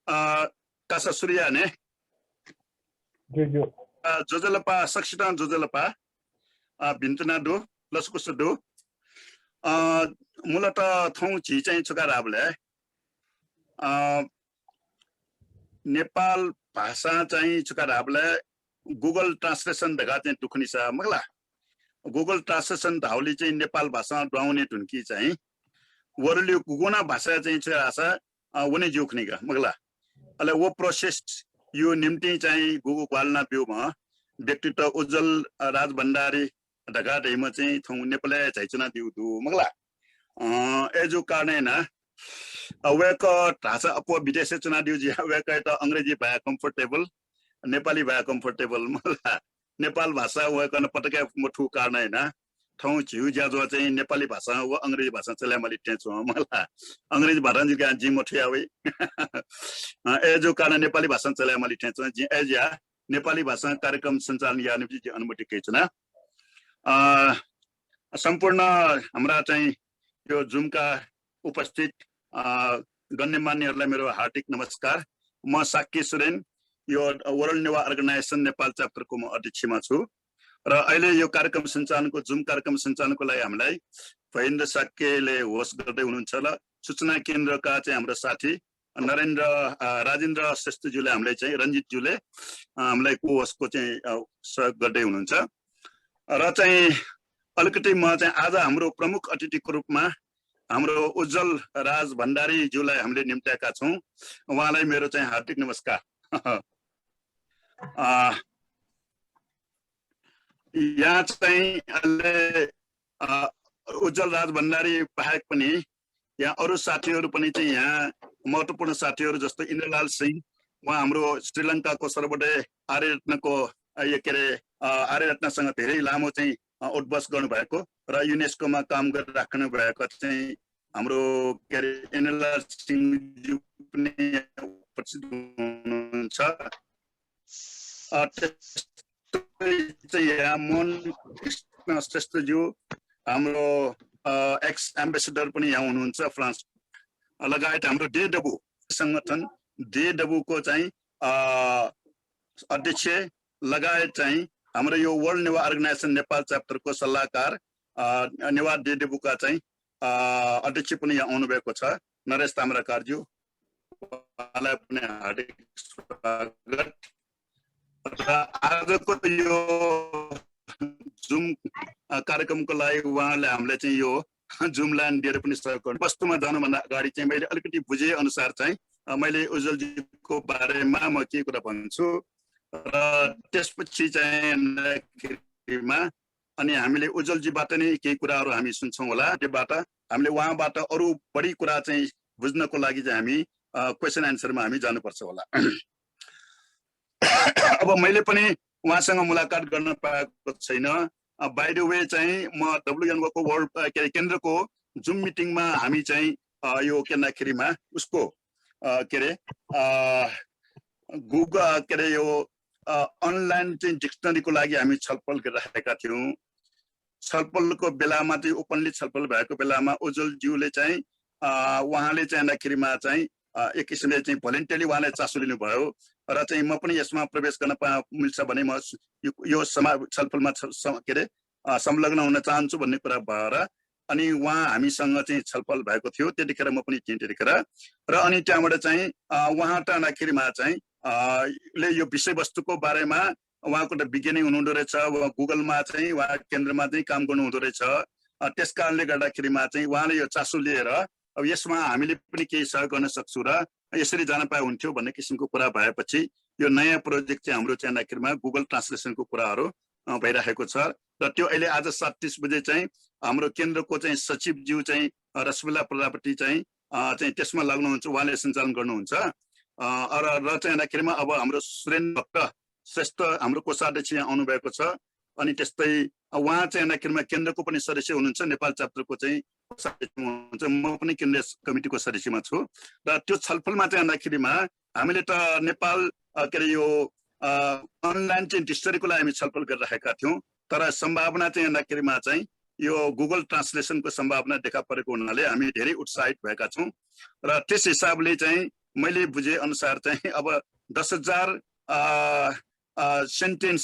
Kasa Surya ne Jojo Jojalapa Sakshitan Jojalapa Bintana do Laskusa do Mulata Thong Chi चाहिँ चुकाराबले नेपाल भाषा चाहिँ चुकाराबले Google translation ढगा चाहिँ दुखनिसा मगला Google translation धाउली चाहिँ नेपाल भाषा डाउने टुनकी चाहिँ वरले गुगोना भाषा चाहिँ चुकारासा वने जोखनिगा मगला अले वो प्रोसेस यो निम्ति चाहिँ गुगु क्वालना ब्युमा व्यक्तित्व उज्जवल राज भण्डारी ढगा दैमा चाहिँ थौ नेपाली चाहिँ दिउ दु मगला एजु कारण ना अवेक ढाँचा अपो विदेश चुना दिउ जी अवेक त अंग्रेजी भए कम्फर्टेबल नेपाली भए कम्फर्टेबल मला नेपाल भाषा वकन पटके मठु कारण ना ठाउँ झिउ ज्याजो चाहिँ नेपाली भाषा व अंग्रेजी भाषा चले मैले टेछु मला अंग्रेजी भाषा जी का जी मठु आवे एजु कारण नेपाली भाषा चले मैले टेछु जी एजा नेपाली भाषा कार्यक्रम सञ्चालन या निम्ति अनुमति केचना सम्पूर्ण हमरा चाहिँ यो जुमका उपस्थित गण्यमान्यहरूलाई मेरो हार्दिक नमस्कार म साक्य सुरेन यो वर्ल्ड नेवा अर्गनाइजेसन नेपाल च्याप्टरको म अध्यक्षमा छु र अहिले यो कार्यक्रम सञ्चालनको जुम कार्यक्रम सञ्चालनको लागि हामीलाई भयेन्द्र साक्यले होस्ट गर्दै हुनुहुन्छ र सूचना केन्द्रका चाहिँ हाम्रो साथी नरेन्द्र राजेन्द्र श्रेष्ठज्यूले हामीलाई चाहिँ रञ्जितज्यूले हामीलाई को होस्टको चाहिँ सहयोग गर्दै हुनुहुन्छ र चाहिँ अलिकति म चाहिँ आज हाम्रो प्रमुख अतिथिको रूपमा हाम्रो उज्जवल राज भण्डारी ज्यूलाई हामीले निम्त्याएका छौं उहाँलाई मेरो चाहिँ हार्दिक नमस्कार यहाँ चाहिँ उज्जवल राज भण्डारी बाहेक पनि यहाँ अरु साथीहरू पनि चाहिँ यहाँ महत्त्वपूर्ण साथीहरू जस्तो इन्द्रलाल सिंह उहाँ हाम्रो श्रीलङ्काको सर्वोदय आर्यरत्नको यो के अरे आर्यरत्नसँग धेरै लामो चाहिँ उद्बस गर्नुभएको र युनेस्कोमा काम गरिराख्नु भएको चाहिँ हाम्रो के अरे इन्द्रलाल सिंहज्यू पनि उपस्थित हुनुहुन्छ यहाँ मोहन कृष्ण श्रेष्ठज्यू हाम्रो एक्स एम्बेसेडर पनि यहाँ हुनुहुन्छ फ्रान्स लगायत हाम्रो डेडब्लु संगठन डेडब्लुको चाहिँ अध्यक्ष लगायत चाहिँ हाम्रो यो वर्ल्ड नेवा अर्गनाइजेसन नेपाल च्याप्टरको सल्लाहकार नेवा डेडब्लुका चाहिँ अध्यक्ष पनि यहाँ आउनुभएको छ नरेश ताम्राकारज्यू उहाँलाई पनि हार्दिक स्वागत र आजको यो जुम कार्यक्रमको लागि उहाँले हामीलाई चाहिँ यो जुम लाइन दिएर पनि सहयोग गर्नु वस्तुमा जानुभन्दा अगाडि चाहिँ मैले अलिकति बुझे अनुसार चाहिँ मैले उज्जवलजीको बारेमा म के कुरा भन्छु र त्यसपछि चाहिँ अनि हामीले उज्जवलजीबाट नै केही कुराहरू हामी सुन्छौँ होला त्योबाट हामीले उहाँबाट अरू बढी कुरा चाहिँ बुझ्नको लागि चाहिँ हामी क्वेसन एन्सरमा हामी जानुपर्छ होला अब मैले पनि उहाँसँग मुलाकात गर्न पाएको छैन बाइ द वे चाहिँ म डब्ल्युएनओ को वर्ल्ड के अरे केन्द्रको जुम मिटिङमा हामी चाहिँ यो के भन्दाखेरिमा उसको के अरे गुगल के अरे यो अनलाइन चाहिँ डिक्सनरीको लागि हामी छलफल गरिरहेका थियौँ छलफलको बेलामा चाहिँ ओपनली छलफल भएको बेलामा उज्जवलज्यूले चाहिँ उहाँले चाहिँ भन्दाखेरिमा चाहिँ एक किसिमले चाहिँ भोलिन्टियरली उहाँले चासो लिनुभयो र चाहिँ म पनि यसमा प्रवेश गर्न मिल्छ भने म यो छलफलमा के अरे संलग्न हुन चाहन्छु भन्ने कुरा भएर अनि उहाँ हामीसँग चाहिँ छलफल भएको थियो त्यतिखेर म पनि थिएँ त्यतिखेर र अनि त्यहाँबाट चाहिँ उहाँ टाँडाखेरिमा चाहिँ ले यो विषयवस्तुको बारेमा उहाँको त बिगिनिङ हुनुहुँदो रहेछ गुगलमा चाहिँ उहाँ केन्द्रमा चाहिँ काम गर्नुहुँदो रहेछ त्यस कारणले गर्दाखेरिमा चाहिँ उहाँले यो चासो लिएर अब यसमा हामीले पनि केही सहयोग गर्न सक्छौँ र यसरी जान पाए हुन्थ्यो भन्ने किसिमको कुरा भएपछि यो नयाँ प्रोजेक्ट चाहिँ हाम्रो चाहिँ आखिरमा गुगल ट्रान्सलेसनको कुराहरू भइरहेको छ र त्यो अहिले आज 7:30 बजे चाहिँ हाम्रो केन्द्रको चाहिँ सचिवज्यू चाहिँ रसबुल्ला प्रजापति चाहिँ त्यसमा लाग्नुहुन्छ उहाँले सञ्चालन गर्नुहुन्छ र चाहिँ आखिरमा अब हाम्रो सुरेन भक्त श्रेष्ठ हाम्रो कोषाध्यक्ष यहाँ आउनुभएको छ अनि त्यस्तै उहाँ चाहिँ आखिरमा केन्द्रको पनि सदस्य हुनुहुन्छ नेपाल च्याप्टरको चाहिँ हुनुहुन्छ म पनि केन्द्रीय कमिटीको सदस्यमा छु र त्यो छलफलमा चाहिँ आउँदाखेरिमा हामीले त नेपाल के अरे यो अनलाइन चाहिँ डिक्सनरीको लागि हामी छलफल गरिरहेका थियौँ तर सम्भावना चाहिँ आउँदाखेरिमा चाहिँ यो गुगल ट्रान्सलेसनको सम्भावना देखा परेको हुनाले हामी धेरै उत्साहित भएका छौँ र त्यस हिसाबले चाहिँ मैले बुझे अनुसार चाहिँ अब 10,000 सेन्टेन्स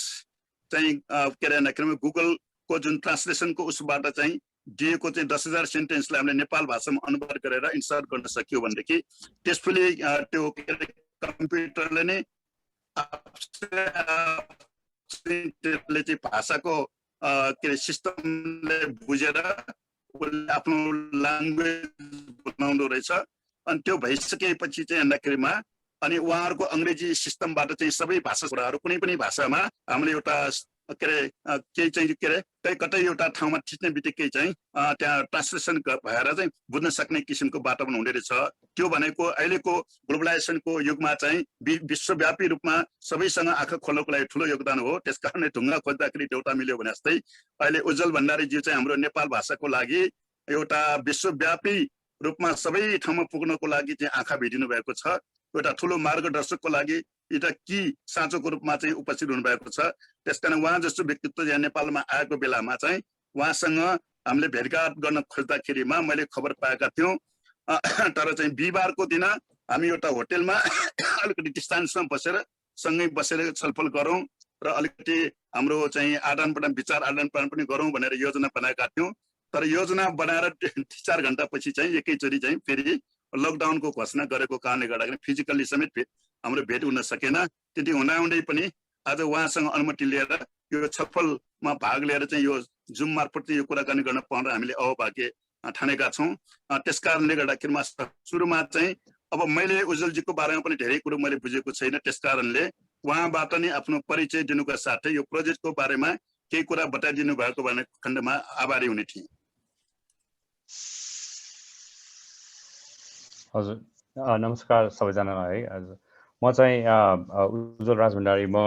चाहिँ के अरे गुगलको जुन ट्रान्सलेसनको उसबाट चाहिँ दिएको चाहिँ 10,000 सेन्टेन्सलाई हामीले नेपाल भाषामा अनुवाद गरेर इन्सर्ट गर्न सक्यो भनेदेखि त्यसपछि त्यो कम्प्युटरले नै चाहिँ भाषाको के अरे सिस्टमले बुझेर आफ्नो ल्याङ्ग्वेज बनाउँदो रहेछ। अनि त्यो भइसकेपछि चाहिँ हेर्दाखेरिमा अनि उहाँहरूको अङ्ग्रेजी सिस्टमबाट चाहिँ सबै भाषा कुराहरू कुनै पनि भाषामा हामीले एउटा के अरे केही चाहिँ के अरे कतै एउटा ठाउँमा थिच्ने बित्तिकै चाहिँ त्यहाँ ट्रान्सलेसन भएर चाहिँ बुझ्न सक्ने किसिमको वातावरण हुँदो रहेछ। त्यो भनेको अहिलेको ग्लोबलाइजेसनको युगमा चाहिँ विश्वव्यापी रूपमा सबैसँग आँखा खोल्नको लागि ठुलो योगदान हो। त्यसकारणले ढुङ्गा खोज्दाखेरि देउता मिल्यो भने जस्तै अहिले उज्जवल भण्डारीज्यू चाहिँ हाम्रो नेपाल भाषाको लागि एउटा विश्वव्यापी रूपमा सबै ठाउँमा पुग्नको लागि चाहिँ आँखा भिडिनु भएको छ। एउटा ठुलो मार्गदर्शकको लागि एउटा कि साँचोको रूपमा चाहिँ उपस्थित हुनुभएको छ। त्यसकारण उहाँ जस्तो व्यक्तित्व यहाँ नेपालमा आएको बेलामा चाहिँ उहाँसँग हामीले भेटघाट गर्न खोज्दाखेरिमा मैले खबर पाएका थियौँ। तर चाहिँ बिहिबारको दिन हामी एउटा होटेलमा अलिकति डिस्टेन्समा बसेर सँगै बसेर छलफल गरौँ र अलिकति हाम्रो चाहिँ आदान प्रदान विचार आदान प्रदान पनि गरौँ भनेर योजना बनाएका थियौँ। तर योजना बनाएर 3-4 घण्टापछि चाहिँ एकैचोटि चाहिँ फेरि लकडाउनको घोषणा गरेको कारणले गर्दाखेरि फिजिकल्ली समेत हाम्रो भेट हुन सकेन। त्यति हुँदाहुँदै पनि आज उहाँसँग अनुमति लिएर यो छलफलमा भाग लिएर चाहिँ यो जुम मार्फत यो कुराकानी गर्न पाउँदा हामीले अभाग्य ठानेका छौँ। त्यसकारणले गर्दाखेरिमा सुरुमा चाहिँ अब मैले उज्जवलजीको बारेमा पनि धेरै कुरो मैले बुझेको छैन। त्यसकारणले उहाँबाट नै आफ्नो परिचय दिनुका साथै यो प्रोजेक्टको बारेमा केही कुरा बताइदिनु भएको भन्ने खण्डमा आभारी हुने थिएँ। हजुर नमस्कार सबैजनालाई है। म चाहिँ उज्जवल राज भण्डारी, म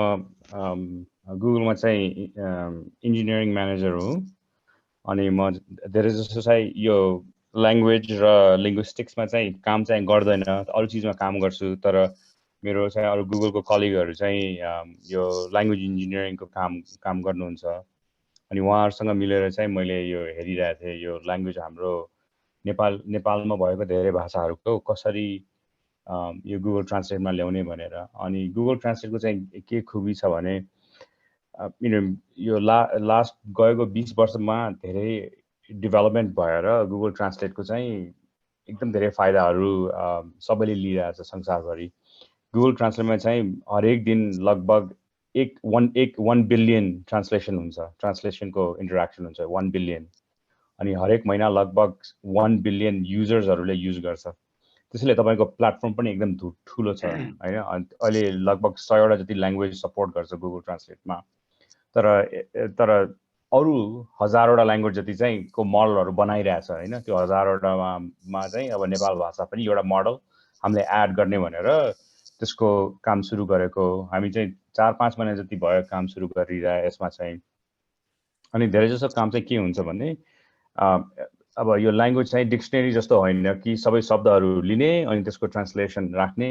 गुगलमा चाहिँ इन्जिनियरिङ म्यानेजर हुँ। अनि म धेरै जस्तो चाहिँ यो ल्याङ्ग्वेज र लिङ्ग्विस्टिक्समा चाहिँ काम चाहिँ गर्दैन, अरू चिजमा काम गर्छु। तर मेरो चाहिँ अरू गुगलको कलिगहरू चाहिँ यो ल्याङ्ग्वेज इन्जिनियरिङको काम गर्नुहुन्छ। अनि उहाँहरूसँग मिलेर चाहिँ मैले यो हेरिरहेको थिएँ यो ल्याङ्ग्वेज हाम्रो नेपालमा भएको धेरै भाषाहरूको कसरी यो गुगल ट्रान्सलेटमा ल्याउने भनेर। अनि गुगल ट्रान्सलेटको चाहिँ के खुबी छ भने यो लास्ट गएको 20 वर्षमा धेरै डेभलपमेन्ट भएर गुगल ट्रान्सलेटको चाहिँ एकदम धेरै फाइदाहरू सबैले लिइरहेछ संसारभरि। गुगल ट्रान्सलेटमा चाहिँ हरेक दिन लगभग 1 बिलियन ट्रान्सलेसन हुन्छ, ट्रान्सलेसनको इन्टरेक्सन हुन्छ 1 बिलियन। अनि हरेक महिना लगभग 1 बिलियन युजर्सहरूले युज गर्छ। त्यसैले तपाईँको प्लेटफर्म पनि एकदम ठुलो छ होइन। अहिले लगभग 100वटा जति ल्याङ्ग्वेज सपोर्ट गर्छ गुगल ट्रान्सलेटमा। तर अरू 1000वटा ल्याङ्ग्वेज जति चाहिँ को मोडलहरू बनाइरहेछ होइन। त्यो 1000वटामा चाहिँ अब नेपाल भाषा पनि एउटा मोडल हामीले एड गर्ने भनेर त्यसको काम सुरु गरेको। हामी चाहिँ 4-5 महिना जति भयो काम सुरु गरिरहे यसमा चाहिँ। अनि धेरै जसो काम चाहिँ के हुन्छ भने अब यो ल्याङ्ग्वेज चाहिँ डिक्सनरी जस्तो होइन कि सबै शब्दहरू लिने अनि त्यसको ट्रान्सलेसन राख्ने,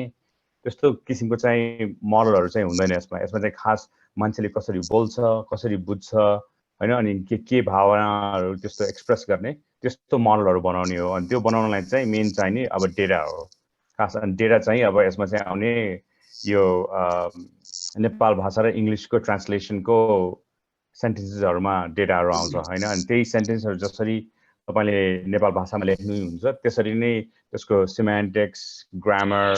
त्यस्तो किसिमको चाहिँ मोडलहरू चाहिँ हुँदैन यसमा। यसमा चाहिँ खास मान्छेले कसरी बोल्छ, कसरी बुझ्छ होइन, अनि के भावनाहरू त्यस्तो एक्सप्रेस गर्ने त्यस्तो मोडलहरू बनाउने हो। अनि त्यो बनाउनलाई चाहिँ मेन चाहिने अब डेटा हो खास। अनि डेटा चाहिँ अब यसमा चाहिँ आउने यो नेपाल भाषा र इङ्ग्लिसको ट्रान्सलेसनको सेन्टेन्सेसहरूमा डेटाहरू आउँछ होइन। अनि त्यही सेन्टेन्सहरू जसरी तपाईँले नेपाल भाषामा लेख्नुहुन्छ त्यसरी नै त्यसको सिमेन्टिक्स, ग्रामर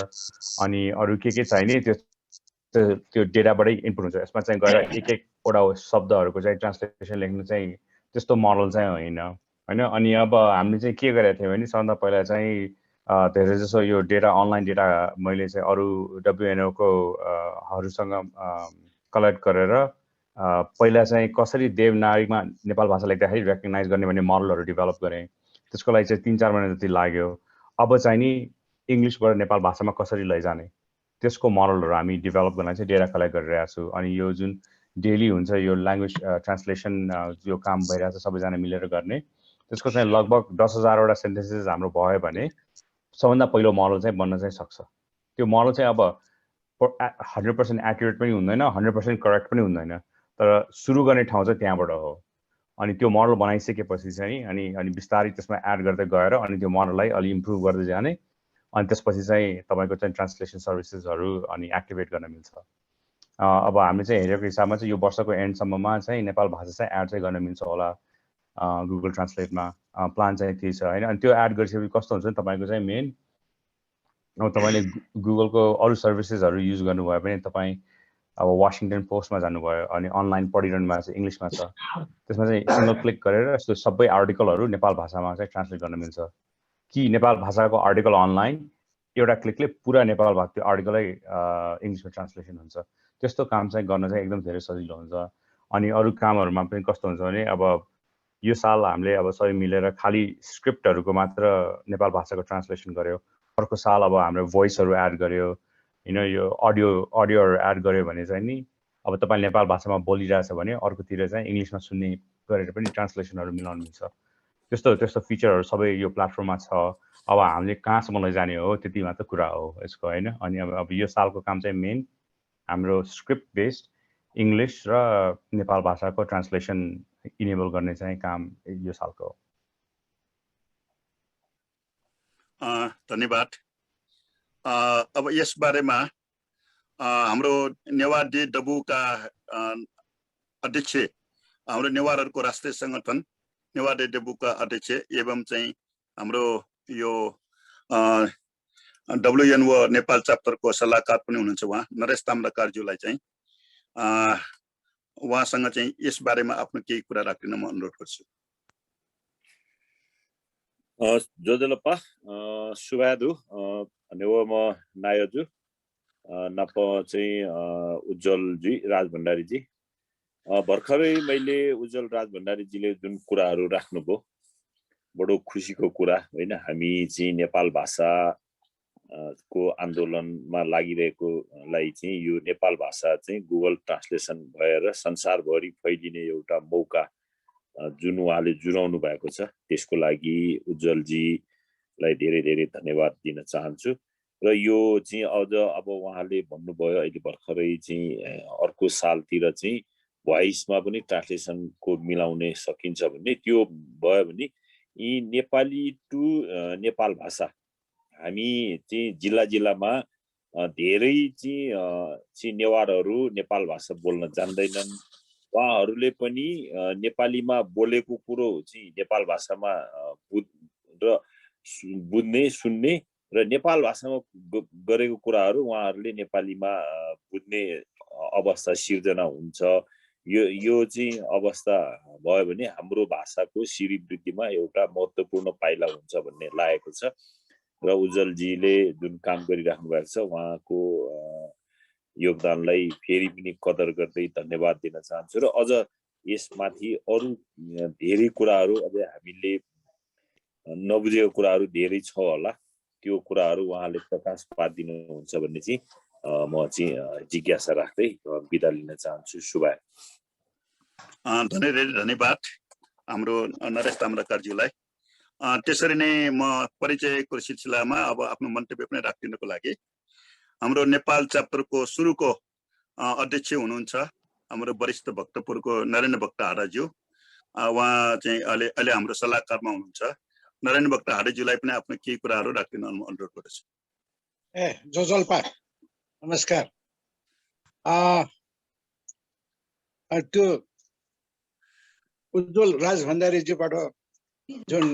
अनि अरू के चाहिने त्यो डेटाबाटै इनपुट हुन्छ। यसमा चाहिँ गएर एक-एकवटा शब्दहरूको चाहिँ ट्रान्सलेसन लेख्नु चाहिँ त्यस्तो मोडल चाहिँ होइन। अनि अब हामीले चाहिँ के गरेका थियौँ भने सबभन्दा पहिला चाहिँ धेरै जसो यो डेटा अनलाइन डेटा मैले चाहिँ अरू WNOको हरूसँग कलेक्ट गरेर पहिला चाहिँ कसरी देवनागरीमा नेपाल भाषा लेख्दाखेरि रेकग्नाइज गर्ने भन्ने मोडलहरू डेभलप गरेँ। त्यसको लागि चाहिँ 3-4 महिना जति लाग्यो। अब चाहिँ नि इङ्ग्लिसबाट नेपाल भाषामा कसरी लैजाने त्यसको मोडलहरू हामी डेभलप गर्न चाहिँ डेटा कलेक्ट गरिरहेको छु। अनि यो जुन डेली हुन्छ यो ल्याङ्ग्वेज ट्रान्सलेसन जो काम भइरहेछ सबैजना मिलेर गर्ने, त्यसको चाहिँ लगभग 10,000वटा सेन्टेन्सेस हाम्रो भयो भने सबभन्दा पहिलो मोडल चाहिँ बन्न चाहिँ सक्छ। त्यो मोडल चाहिँ अब 100% एक्युरेट पनि हुँदैन, 100% करेक्ट पनि हुँदैन, तर सुरु गर्ने ठाउँ चाहिँ त्यहाँबाट हो। अनि त्यो मोडल बनाइसकेपछि चाहिँ अनि बिस्तारै त्यसमा एड गर्दै गएर अनि त्यो मोडललाई अलि इम्प्रुभ गर्दै जाने अनि त्यसपछि चाहिँ तपाईँको चाहिँ ट्रान्सलेसन सर्भिसेसहरू अनि एक्टिभेट गर्न मिल्छ। अब हामीले चाहिँ हेरेको हिसाबमा चाहिँ यो वर्षको एन्डसम्ममा चाहिँ नेपाल भाषा चाहिँ एड चाहिँ गर्न मिल्छ होला गुगल ट्रान्सलेटमा। प्लान चाहिँ त्यही छ होइन। अनि त्यो एड गरिसकेपछि कस्तो हुन्छ नि तपाईँको चाहिँ मेन अब तपाईँले गुगलको अरू सर्भिसेसहरू युज गर्नुभयो भने तपाईँ अब वासिङटन पोस्टमा जानुभयो अनि अनलाइन पढिरहनु भएको छ इङ्ग्लिसमा छ, त्यसमा चाहिँ सिङ्गल क्लिक गरेर यस्तो सबै आर्टिकलहरू नेपाल भाषामा चाहिँ ट्रान्सलेट गर्न मिल्छ कि नेपाल भाषाको आर्टिकल अनलाइन एउटा क्लिकले पुरा नेपाल भाषा त्यो आर्टिकलै इङ्ग्लिसमा ट्रान्सलेसन हुन्छ। त्यस्तो काम चाहिँ गर्न चाहिँ एकदम धेरै सजिलो हुन्छ। अनि अरू कामहरूमा पनि कस्तो हुन्छ भने अब यो साल हामीले अब सबै मिलेर खालि स्क्रिप्टहरूको मात्र नेपाल भाषाको ट्रान्सलेसन गर्यो, अर्को साल अब हाम्रो भोइसहरू एड गर्यो होइन, यो अडियोहरू एड गर्यो भने चाहिँ नि अब तपाईँ नेपाल भाषामा बोलिरहेछ भने अर्कोतिर चाहिँ इङ्ग्लिसमा सुन्ने गरेर पनि ट्रान्सलेसनहरू मिलाउनु मिल्छ। त्यस्तो त्यस्तो फिचरहरू सबै यो प्लेटफर्ममा छ। अब हामीले कहाँसम्म लैजाने हो त्यति मात्र कुरा हो यसको होइन। अनि अब यो सालको काम चाहिँ मेन हाम्रो स्क्रिप्ट बेस्ड इङ्ग्लिस र नेपाल भाषाको ट्रान्सलेसन इनेबल गर्ने चाहिँ काम यो सालको हो। धन्यवाद। अब यस बारेमा हाम्रो नेवार डबुका अध्यक्ष, हाम्रो नेवारहरूको राष्ट्रिय सङ्गठन नेवार डबुका अध्यक्ष एवं चाहिँ हाम्रो यो WNO नेपाल च्याप्टरको सल्लाहकार पनि हुनुहुन्छ उहाँ नरेश ताम्राकारज्यूलाई चाहिँ उहाँसँग चाहिँ यस बारेमा आफ्नो केही कुरा राख्न म अनुरोध गर्छु। जोजलप्पा सुबादु नेवम नायजु नप चाहिँ उज्जवलजी राजभण्डारीजी, भर्खरै मैले उज्जवल राजभण्डारीजीले जुन कुराहरू राख्नुभयो बडो खुसीको कुरा होइन। हामी चाहिँ नेपाल भाषा को आन्दोलनमा लागिरहेकोलाई चाहिँ यो नेपाल भाषा चाहिँ गुगल ट्रान्सलेसन भएर संसारभरि फैलिने एउटा मौका जुन उहाँले जुराउनु भएको छ, त्यसको लागि उज्जवलजीलाई धेरै धेरै धन्यवाद दिन चाहन्छु। र यो चाहिँ अझ अब उहाँले भन्नुभयो अहिले भर्खरै चाहिँ अर्को सालतिर चाहिँ भोइसमा पनि ट्रान्सलेसनको मिलाउने सकिन्छ भने त्यो भयो भने यी नेपाली टु नेपाल भाषा हामी चाहिँ जिल्ला जिल्लामा धेरै चाहिँ नेवारहरू नेपाल भाषा बोल्न जान्दैनन्। उहाँहरूले पनि नेपालीमा बोलेको कुरो चाहिँ नेपाल भाषामा बुझ्ने सुन्ने र नेपाल भाषामा गरेको कुराहरू उहाँहरूले नेपालीमा बुझ्ने अवस्था सिर्जना हुन्छ। यो चाहिँ अवस्था भयो भने हाम्रो भाषाको श्रीवृद्धिमा एउटा महत्त्वपूर्ण पाइला हुन्छ भन्ने लागेको छ। र उज्जवलजीले जुन काम गरिराख्नु भएको छ उहाँको योगदानलाई फेरि पनि कदर गर्दै धन्यवाद दिन चाहन्छु। र अझ यसमाथि अरू धेरै कुराहरू अझै हामीले नबुझेको कुराहरू धेरै छ होला, त्यो कुराहरू उहाँले प्रकाश पारिदिनुहुन्छ भन्ने चाहिँ म चाहिँ जिज्ञासा राख्दै बिदा लिन चाहन्छु। शुभा धेरै धन्यवाद हाम्रो नरेश ताम्राकारज्यूलाई। त्यसरी नै म परिचयको सिलसिलामा अब आफ्नो मन्तव्य पनि राखिदिनको लागि हाम्रो नेपाल च्याप्टरको सुरुको अध्यक्ष हुनुहुन्छ हाम्रो वरिष्ठ भक्तपुरको नरेन्द्र भक्त हाडाज्यू, उहाँ चाहिँ अहिले हाम्रो सल्लाहकारमा हुनुहुन्छ। नरेन्द्र भक्त हाडाज्यूलाई पनि आफ्नो केही कुराहरू राखिदिन अनुरोध गर्दछु। जोजलपा नमस्कार। त्यो उज्जवल राजभण्डारीजीबाट जुन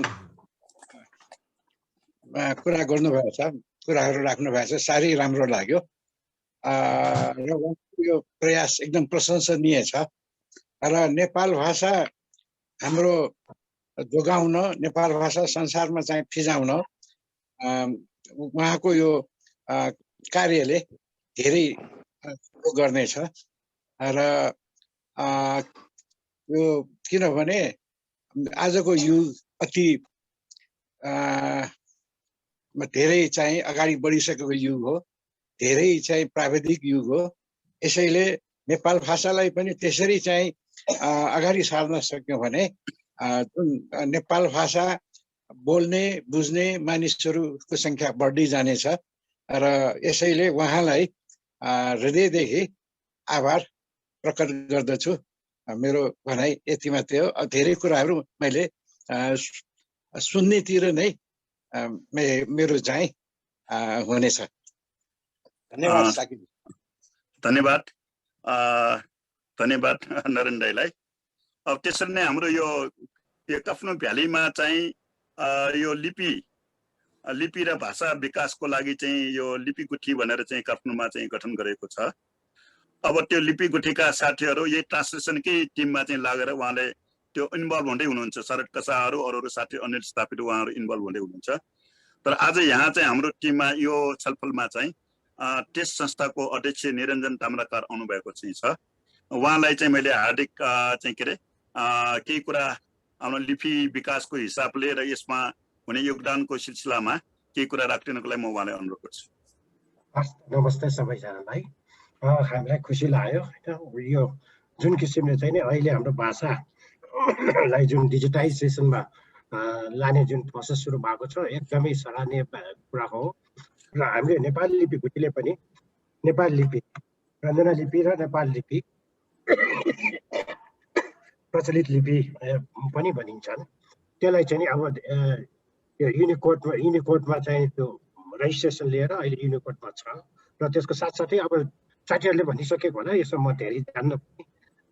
कुरा गर्नुभएको छ, कुराहरू राख्नु भएको छ, साह्रै राम्रो लाग्यो र यो प्रयास एकदम प्रशंसनीय छ। र नेपाल भाषा हाम्रो जोगाउन, नेपाल भाषा संसारमा चाहिँ फिजाउन उहाँको यो कार्यले धेरै गर्नेछ। र यो किनभने आजको युग अति धेरै चाहिँ अगाडि बढिसकेको युग हो, धेरै चाहिँ प्राविधिक युग हो। यसैले नेपाल भाषालाई पनि त्यसरी चाहिँ अगाडि सार्न सक्यौँ भने जुन नेपाल भाषा बोल्ने बुझ्ने मानिसहरूको सङ्ख्या बढ्दै जानेछ। र यसैले उहाँलाई हृदयदेखि आभार प्रकट गर्दछु। मेरो भनाइ यति मात्रै हो। धेरै कुराहरू मैले सुन्नेतिर नै मेरो चाहिँ हुनेछ। धन्यवाद साकिब। धन्यवाद धन्यवाद नरेन दाइलाई। अब त्यसरी नै हाम्रो यो काठमाडौँ भ्यालीमा चाहिँ यो लिपि र भाषा विकासको लागि चाहिँ यो लिपि गुठी भनेर चाहिँ काठमाडौँमा चाहिँ गठन गरेको छ। अब त्यो लिपि गुठीका साथीहरू यही ट्रान्सलेसनकै टिममा चाहिँ लागेर उहाँले त्यो इन्भल्भ हुँदै हुनुहुन्छ। शरद कसाहरू अरू साथी अनिल स्थापित उहाँहरू इन्भल्भ हुँदै हुनुहुन्छ। तर आज यहाँ चाहिँ हाम्रो टिममा यो छलफलमा चाहिँ त्यस संस्थाको अध्यक्ष निरञ्जन ताम्राकार आउनुभएको चाहिँ छ। उहाँलाई चाहिँ मैले हार्दिक चाहिँ के अरे केही कुरा हाम्रो लिपि विकासको हिसाबले र यसमा हुने योगदानको सिलसिलामा केही कुरा राखिदिनको लागि म उहाँलाई अनुरोध गर्छु। नमस्ते सबैजनालाई। हामीलाई खुसी लाग्यो होइन, यो जुन किसिमले चाहिँ नि अहिले हाम्रो भाषालाई जुन डिजिटाइजेसनमा लाने जुन प्रोसेस सुरु भएको छ एकदमै सराहनीय कुरा हो। र हामीले नेपाली लिपि गुठीले पनि नेपाली लिपि, रञ्जना लिपि र नेपाली लिपि प्रचलित लिपि पनि भनिन्छन्। त्यसलाई चाहिँ नि अब यो युनिकोडमा चाहिँ त्यो रेजिस्ट्रेसन लिएर अहिले युनिकोडमा छ। र त्यसको साथसाथै अब साथीहरूले भनिसकेको होला, यसो म धेरै जान्न पनि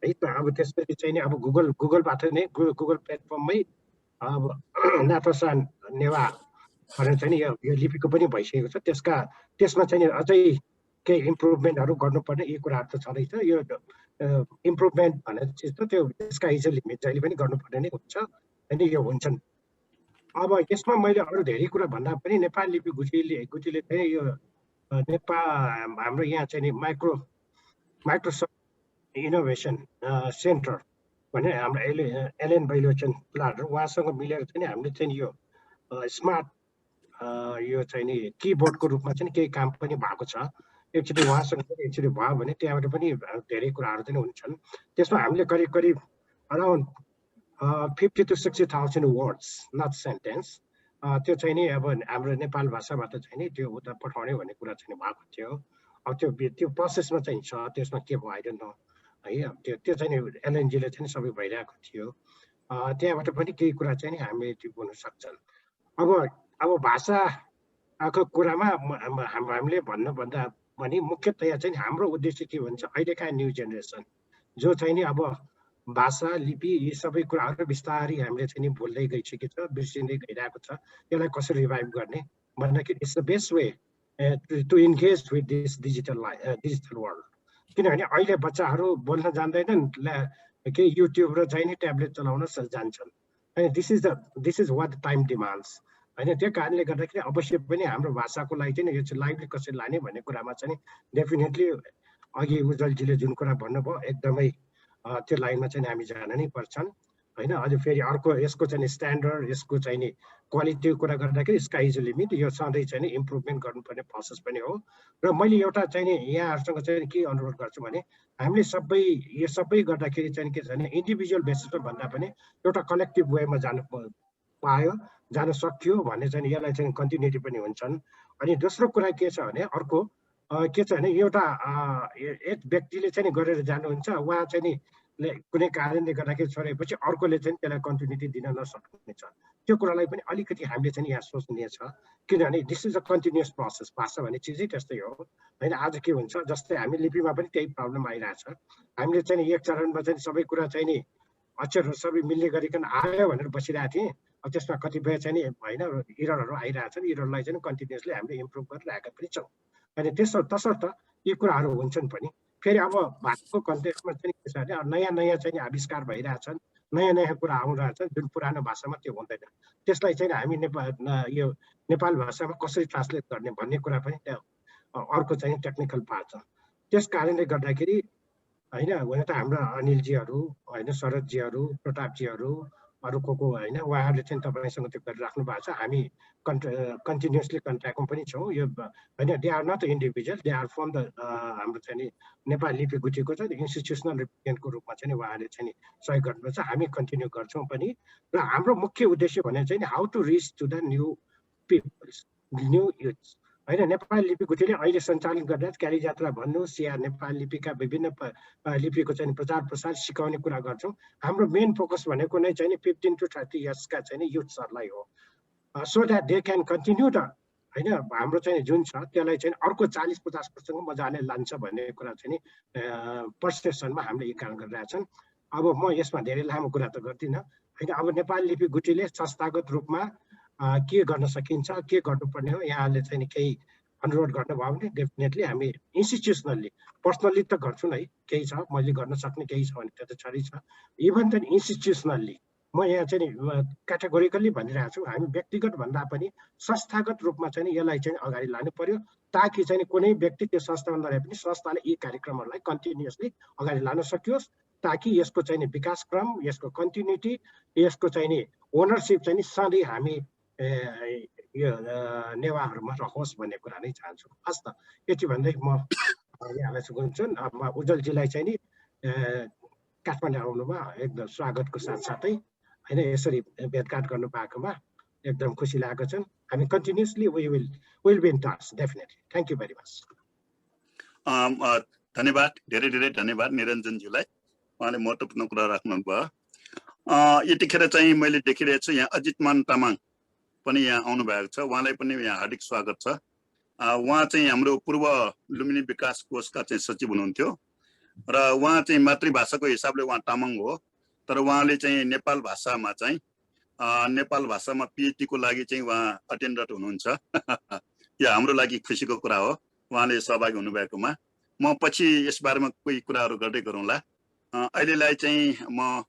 है त। अब त्यसपछि चाहिँ नि अब गुगलबाट नै गुगल प्लेटफर्ममै अब नाथोसा नेवा भनेर चाहिँ नि यो लिपिको पनि भइसकेको छ। त्यसमा चाहिँ अझै केही इम्प्रुभमेन्टहरू गर्नुपर्ने यी कुराहरू त छँदैछ। यो इम्प्रुभमेन्ट भनेर चिज त त्यो त्यसका इज लिमिट जहिले पनि गर्नुपर्ने नै हुन्छ अनि यो हुन्छन्। अब यसमा मैले अरू धेरै कुरा भन्दा पनि नेपाली लिपि गुठीले चाहिँ यो नेपाल हाम्रो यहाँ चाहिँ नि माइक्रोसफ्ट इनोभेसन सेन्टर भने हाम्रो एलेन बैलोचन प्लाट उहाँसँग मिलेर चाहिँ हामीले चाहिँ यो स्मार्ट यो चाहिँ नि किबोर्डको रूपमा चाहिँ केही काम पनि भएको छ। एकचोटि उहाँसँग पनि एकचोटि भयो भने त्यहाँबाट पनि धेरै कुराहरू चाहिँ हुन्छन्। त्यसमा हामीले करिब around 50,000 to 60,000 words not sentence त्यो चाहिँ नि अब हाम्रो नेपाल भाषाबाट चाहिँ नि त्यो उता पठाउने भन्ने कुरा चाहिँ भएको थियो। अब त्यो प्रोसेसमा चाहिँ छ, त्यसमा के भयो आइडोन्ट नो है। अब त्यो चाहिँ नि एलएनजीले चाहिँ सबै भइरहेको थियो। त्यहाँबाट पनि केही कुरा चाहिँ नि हामीले त्यो बोल्न सक्छन्। अब भाषाको कुरामा हामीले भन्नुभन्दा पनि मुख्यतया चाहिँ हाम्रो उद्देश्य के भन्छ, अहिलेका न्यू जेनेरेसन जो चाहिँ नि अब भाषा लिपि यी सबै कुराहरू बिस्तारै हामीले चाहिँ नि भुल्दै गइसकेको छ, बिर्सिँदै गइरहेको छ। यसलाई कसरी रिभाइभ गर्ने भन्दाखेरि it's the best way to engage with this digital world. किनभने अहिले बच्चाहरू बोल्न जान्दैनन्, केही युट्युब र चाहिँ नि ट्याब्लेट चलाउन जान्छन् अनि this is what time demands होइन। त्यो कारणले गर्दाखेरि अवश्य पनि हाम्रो भाषाको लागि चाहिँ यो चाहिँ लाइभली कसरी लाने भन्ने कुरामा चाहिँ डेफिनेटली अघि उज्जवलजीले जुन कुरा भन्नुभयो एकदमै त्यो लाइनमा चाहिँ हामी जान नै पर्छन् होइन। अझ फेरि अर्को यसको चाहिँ स्ट्यान्डर्ड, यसको चाहिँ नि क्वालिटीको कुरा गर्दाखेरि स्काई इज लिमिट, यो सधैँ चाहिँ नि इम्प्रुभमेन्ट गर्नुपर्ने प्रोसेस पनि हो। र मैले एउटा चाहिँ नि यहाँहरूसँग चाहिँ के अनुरोध गर्छु भने हामीले यो सबै गर्दाखेरि चाहिँ के छ भने इन्डिभिजुअल बेसिसमा भन्दा पनि एउटा कलेक्टिभ वेमा जान सक्यो भने चाहिँ यसलाई चाहिँ कन्टिन्युटी पनि हुन्छन्। अनि दोस्रो कुरा के छ भने अर्को के छ भने एउटा एक व्यक्तिले चाहिँ गरेर जानुहुन्छ, उहाँ चाहिँ नि कुनै कारणले गर्दाखेरि छोडेपछि अर्कोले चाहिँ त्यसलाई कन्टिन्युटी दिन नसक्ने छ। त्यो कुरालाई पनि अलिकति हामीले चाहिँ यहाँ सोच्ने छ, किनभने this is a continuous process. भाषा भन्ने चिजै त्यस्तै हो होइन। आज के हुन्छ जस्तै हामी लिपिमा पनि त्यही प्रब्लम आइरहेछ। हामीले चाहिँ एक चरणमा चाहिँ सबै कुरा चाहिँ नि अक्षरहरू सबै मिल्ने गरिकन आयो भनेर बसिरहेको थिएँ। अब त्यसमा कतिपय चाहिँ नि होइन इररहरू आइरहेछन्, इररलाई चाहिँ कन्टिन्युअसली हामीले इम्प्रुभ गरिरहेका पनि छौँ। अनि तसर्थ यी कुराहरू हुन्छन् पनि। फेरि अब भाषाको कन्टेक्स्टमा चाहिँ के छ भने नयाँ चाहिँ आविष्कार भइरहेछन्, नयाँ कुरा आउँरहेछन् जुन पुरानो भाषामा त्यो हुँदैन। त्यसलाई चाहिँ हामी नेपाल भाषामा कसरी ट्रान्सलेट गर्ने भन्ने कुरा पनि त्यहाँ अर्को चाहिँ टेक्निकल पार्ट छ। त्यस कारणले गर्दाखेरि होइन हुन त हाम्रो अनिलजीहरू होइन, शरदजीहरू, प्रतापजीहरू, अरू को होइन उहाँहरूले चाहिँ तपाईँसँग त्यो गरिराख्नु भएको छ। हामी कन्टिन्युअसली कन्ट्याक्टमा पनि छौँ। यो होइन they are not individual, they are from the हाम्रो चाहिँ नि नेपाली लिपि गुठीको चाहिँ इन्स्टिट्युसनल रिप्रेजेन्टेटिभको रूपमा चाहिँ उहाँहरूले चाहिँ नि सहयोग गर्नुपर्छ। हामी कन्टिन्यू गर्छौँ पनि। र हाम्रो मुख्य उद्देश्य भने चाहिँ how to reach to the new peoples, new youths होइन। नेपाली लिपि गुठीले अहिले सञ्चालन गरेर क्यारी यात्रा भन्नु, सिया नेपाली लिपिका विभिन्न लिपिको चाहिँ प्रचार प्रसार सिकाउने कुरा गर्छौँ। हाम्रो मेन फोकस भनेको नै चाहिँ 15 to 30 इयर्सका चाहिँ युथ्सहरूलाई हो, so that they can continue the होइन हाम्रो चाहिँ जुन छ त्यसलाई चाहिँ अर्को 40-50% मजाले लान्छ भन्ने कुरा चाहिँ नि पर्सेप्सनमा हामीले यो काम गरिरहेछन्। अब म यसमा धेरै लामो कुरा त गर्दिनँ होइन। अब नेपाली लिपि गुटीले संस्थागत रूपमा के गर्न सकिन्छ, के गर्नुपर्ने हो, यहाँले चाहिँ केही अनुरोध गर्नुभयो भने डेफिनेटली हामी इन्स्टिट्युसनल्ली, पर्सनल्ली त गर्छु नै, केही छ मैले गर्न सक्ने केही छ भने त्यो त छँदै छ। इभन चाहिँ इन्स्टिट्युसनल्ली म यहाँ चाहिँ क्याटेगोरिकल्ली भनिरहेको छु, हामी व्यक्तिगत भन्दा पनि संस्थागत रूपमा चाहिँ यसलाई चाहिँ अगाडि लानु पर्यो, ताकि चाहिँ कुनै व्यक्ति त्यो संस्थामा नरहे पनि संस्थाले यी कार्यक्रमहरूलाई कन्टिन्युअसली अगाडि लान सकियोस्, ताकि यसको चाहिँ विकास क्रम, यसको कन्टिन्युटी, यसको चाहिँ ओनरसिप चाहिँ सधैँ हामी यो नेवाहरूमा रहोस् भन्ने कुरा नै चाहन्छु। हस् त, यति भन्दै म यहाँलाई सुनाउँछु। अब उज्जवलजीलाई चाहिँ नि काठमाडौँ आउनुमा एकदम स्वागतको साथसाथै होइन यसरी भेटघाट गर्नु पाएकोमा एकदम खुसी लागेको छ। हामी continuously will be in touch definitely. Thank you very much. धन्यवाद, धेरै धेरै धन्यवाद निरञ्जनज्यूलाई, उहाँले महत्त्वपूर्ण कुरा राख्नुभयो। यतिखेर चाहिँ मैले देखिरहेको छु यहाँ अजितमान तामाङ पनि यहाँ आउनु भएको छ, उहाँलाई पनि यहाँ हार्दिक स्वागत छ। उहाँ चाहिँ हाम्रो पूर्व लुम्बिनी विकास कोषका चाहिँ सचिव हुनुहुन्थ्यो र उहाँ चाहिँ मातृभाषाको हिसाबले उहाँ तामाङ हो, तर उहाँले चाहिँ नेपाल भाषामा PhD को लागि चाहिँ उहाँ अटेन्डर हुनुहुन्छ। यो हाम्रो लागि खुसीको कुरा हो उहाँले सहभागी हुनुभएकोमा। म पछि यसबारेमा कोही कुराहरू गर्दै गरौँला। अहिलेलाई चाहिँ म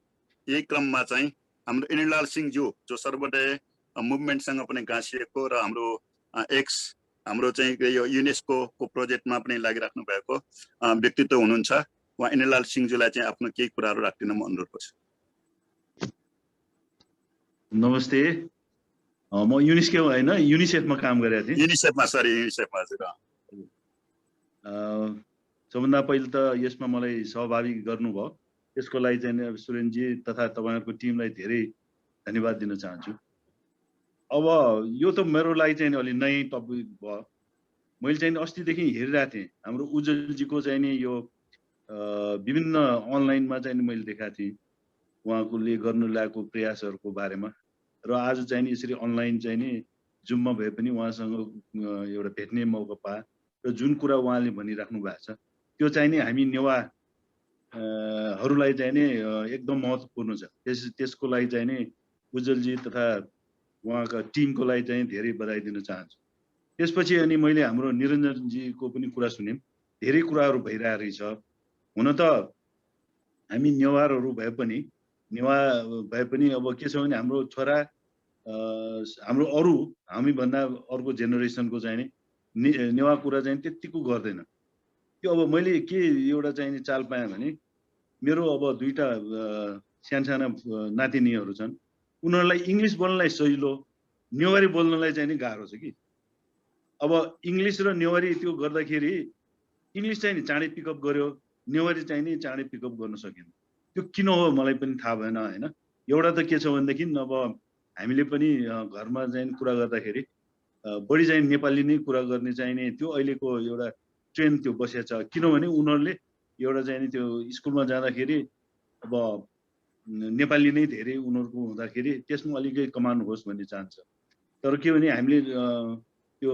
यही क्रममा चाहिँ हाम्रो इनिलाल सिंहज्यू जो सर्वोदय मुभमेन्टसँग पनि गाँसिएको र हाम्रो चाहिँ यो युनेस्को को प्रोजेक्टमा पनि लागिराख्नु भएको व्यक्तित्व हुनुहुन्छ। उहाँ इनिलाल सिंहज्यूलाई चाहिँ आफ्नो केही कुराहरू राख्दिन म अनुरोध गर्छु। नमस्ते, म युनिस्को होइन युनिसेफमा काम गरेको थिएँ। युनिसेफमा हजुर। सबभन्दा पहिले त यसमा मलाई सहभागी गर्नुभयो त्यसको लागि चाहिँ सुरेनजी तथा तपाईँहरूको टिमलाई धेरै धन्यवाद दिन चाहन्छु। अब यो त मेरो लागि चाहिँ अलि नयाँ टपिक भयो। मैले चाहिँ अस्तिदेखि हेरिरहेको थिएँ हाम्रो उज्जवलजीको चाहिँ नि यो विभिन्न अनलाइनमा चाहिँ मैले देखाएको थिएँ उहाँले गर्नु लागेको प्रयासहरूको बारेमा, र आज चाहिँ यसरी अनलाइन चाहिँ नि जुममा भए पनि उहाँसँग एउटा भेट्ने मौका पाएँ र जुन कुरा उहाँले भनिराख्नु भएको छ त्यो चाहिँ नि हामी नेवाहरूलाई चाहिँ नि एकदम महत्त्वपूर्ण छ। त्यसको लागि चाहिँ नि उज्जवलजी तथा उहाँका टिमको लागि चाहिँ धेरै बधाई दिन चाहन्छु। त्यसपछि अनि मैले हाम्रो निरञ्जनजीको पनि कुरा सुनेँ, धेरै कुराहरू भइरहेको रहेछ। हुन त हामी नेवारहरू भए पनि अब के छ भने हाम्रो छोरा हाम्रो अरू हामीभन्दा अर्को जेनेरेसनको चाहिँ नि नेवा कुरा चाहिँ त्यतिको गर्दैन। त्यो अब मैले के एउटा चाहिँ चाल पाएँ भने मेरो अब दुईटा साना नातिनीहरू छन्, उनीहरूलाई इङ्ग्लिस बोल्नलाई सजिलो, नेवारी बोल्नलाई चाहिँ नि गाह्रो छ कि। अब इङ्ग्लिस र नेवारी त्यो गर्दाखेरि इङ्ग्लिस चाहिँ नि चाँडै पिकअप गर्यो, नेवारी चाहिँ नि चाँडै पिकअप गर्न सकेन। त्यो किन हो मलाई पनि थाहा भएन होइन। एउटा त के छ भनेदेखि अब हामीले पनि घरमा चाहिँ कुरा गर्दाखेरि बढी चाहिँ नेपाली नै कुरा गर्ने चाहिँ नि त्यो अहिलेको एउटा ट्रेन्ड त्यो बसेको छ। किनभने उनीहरूले एउटा चाहिँ नि त्यो स्कुलमा जाँदाखेरि अब नेपाली नै धेरै उनीहरूको हुँदाखेरि त्यसमा अलिकति कमान होस् भन्ने चाहन्छ। तर के भने हामीले त्यो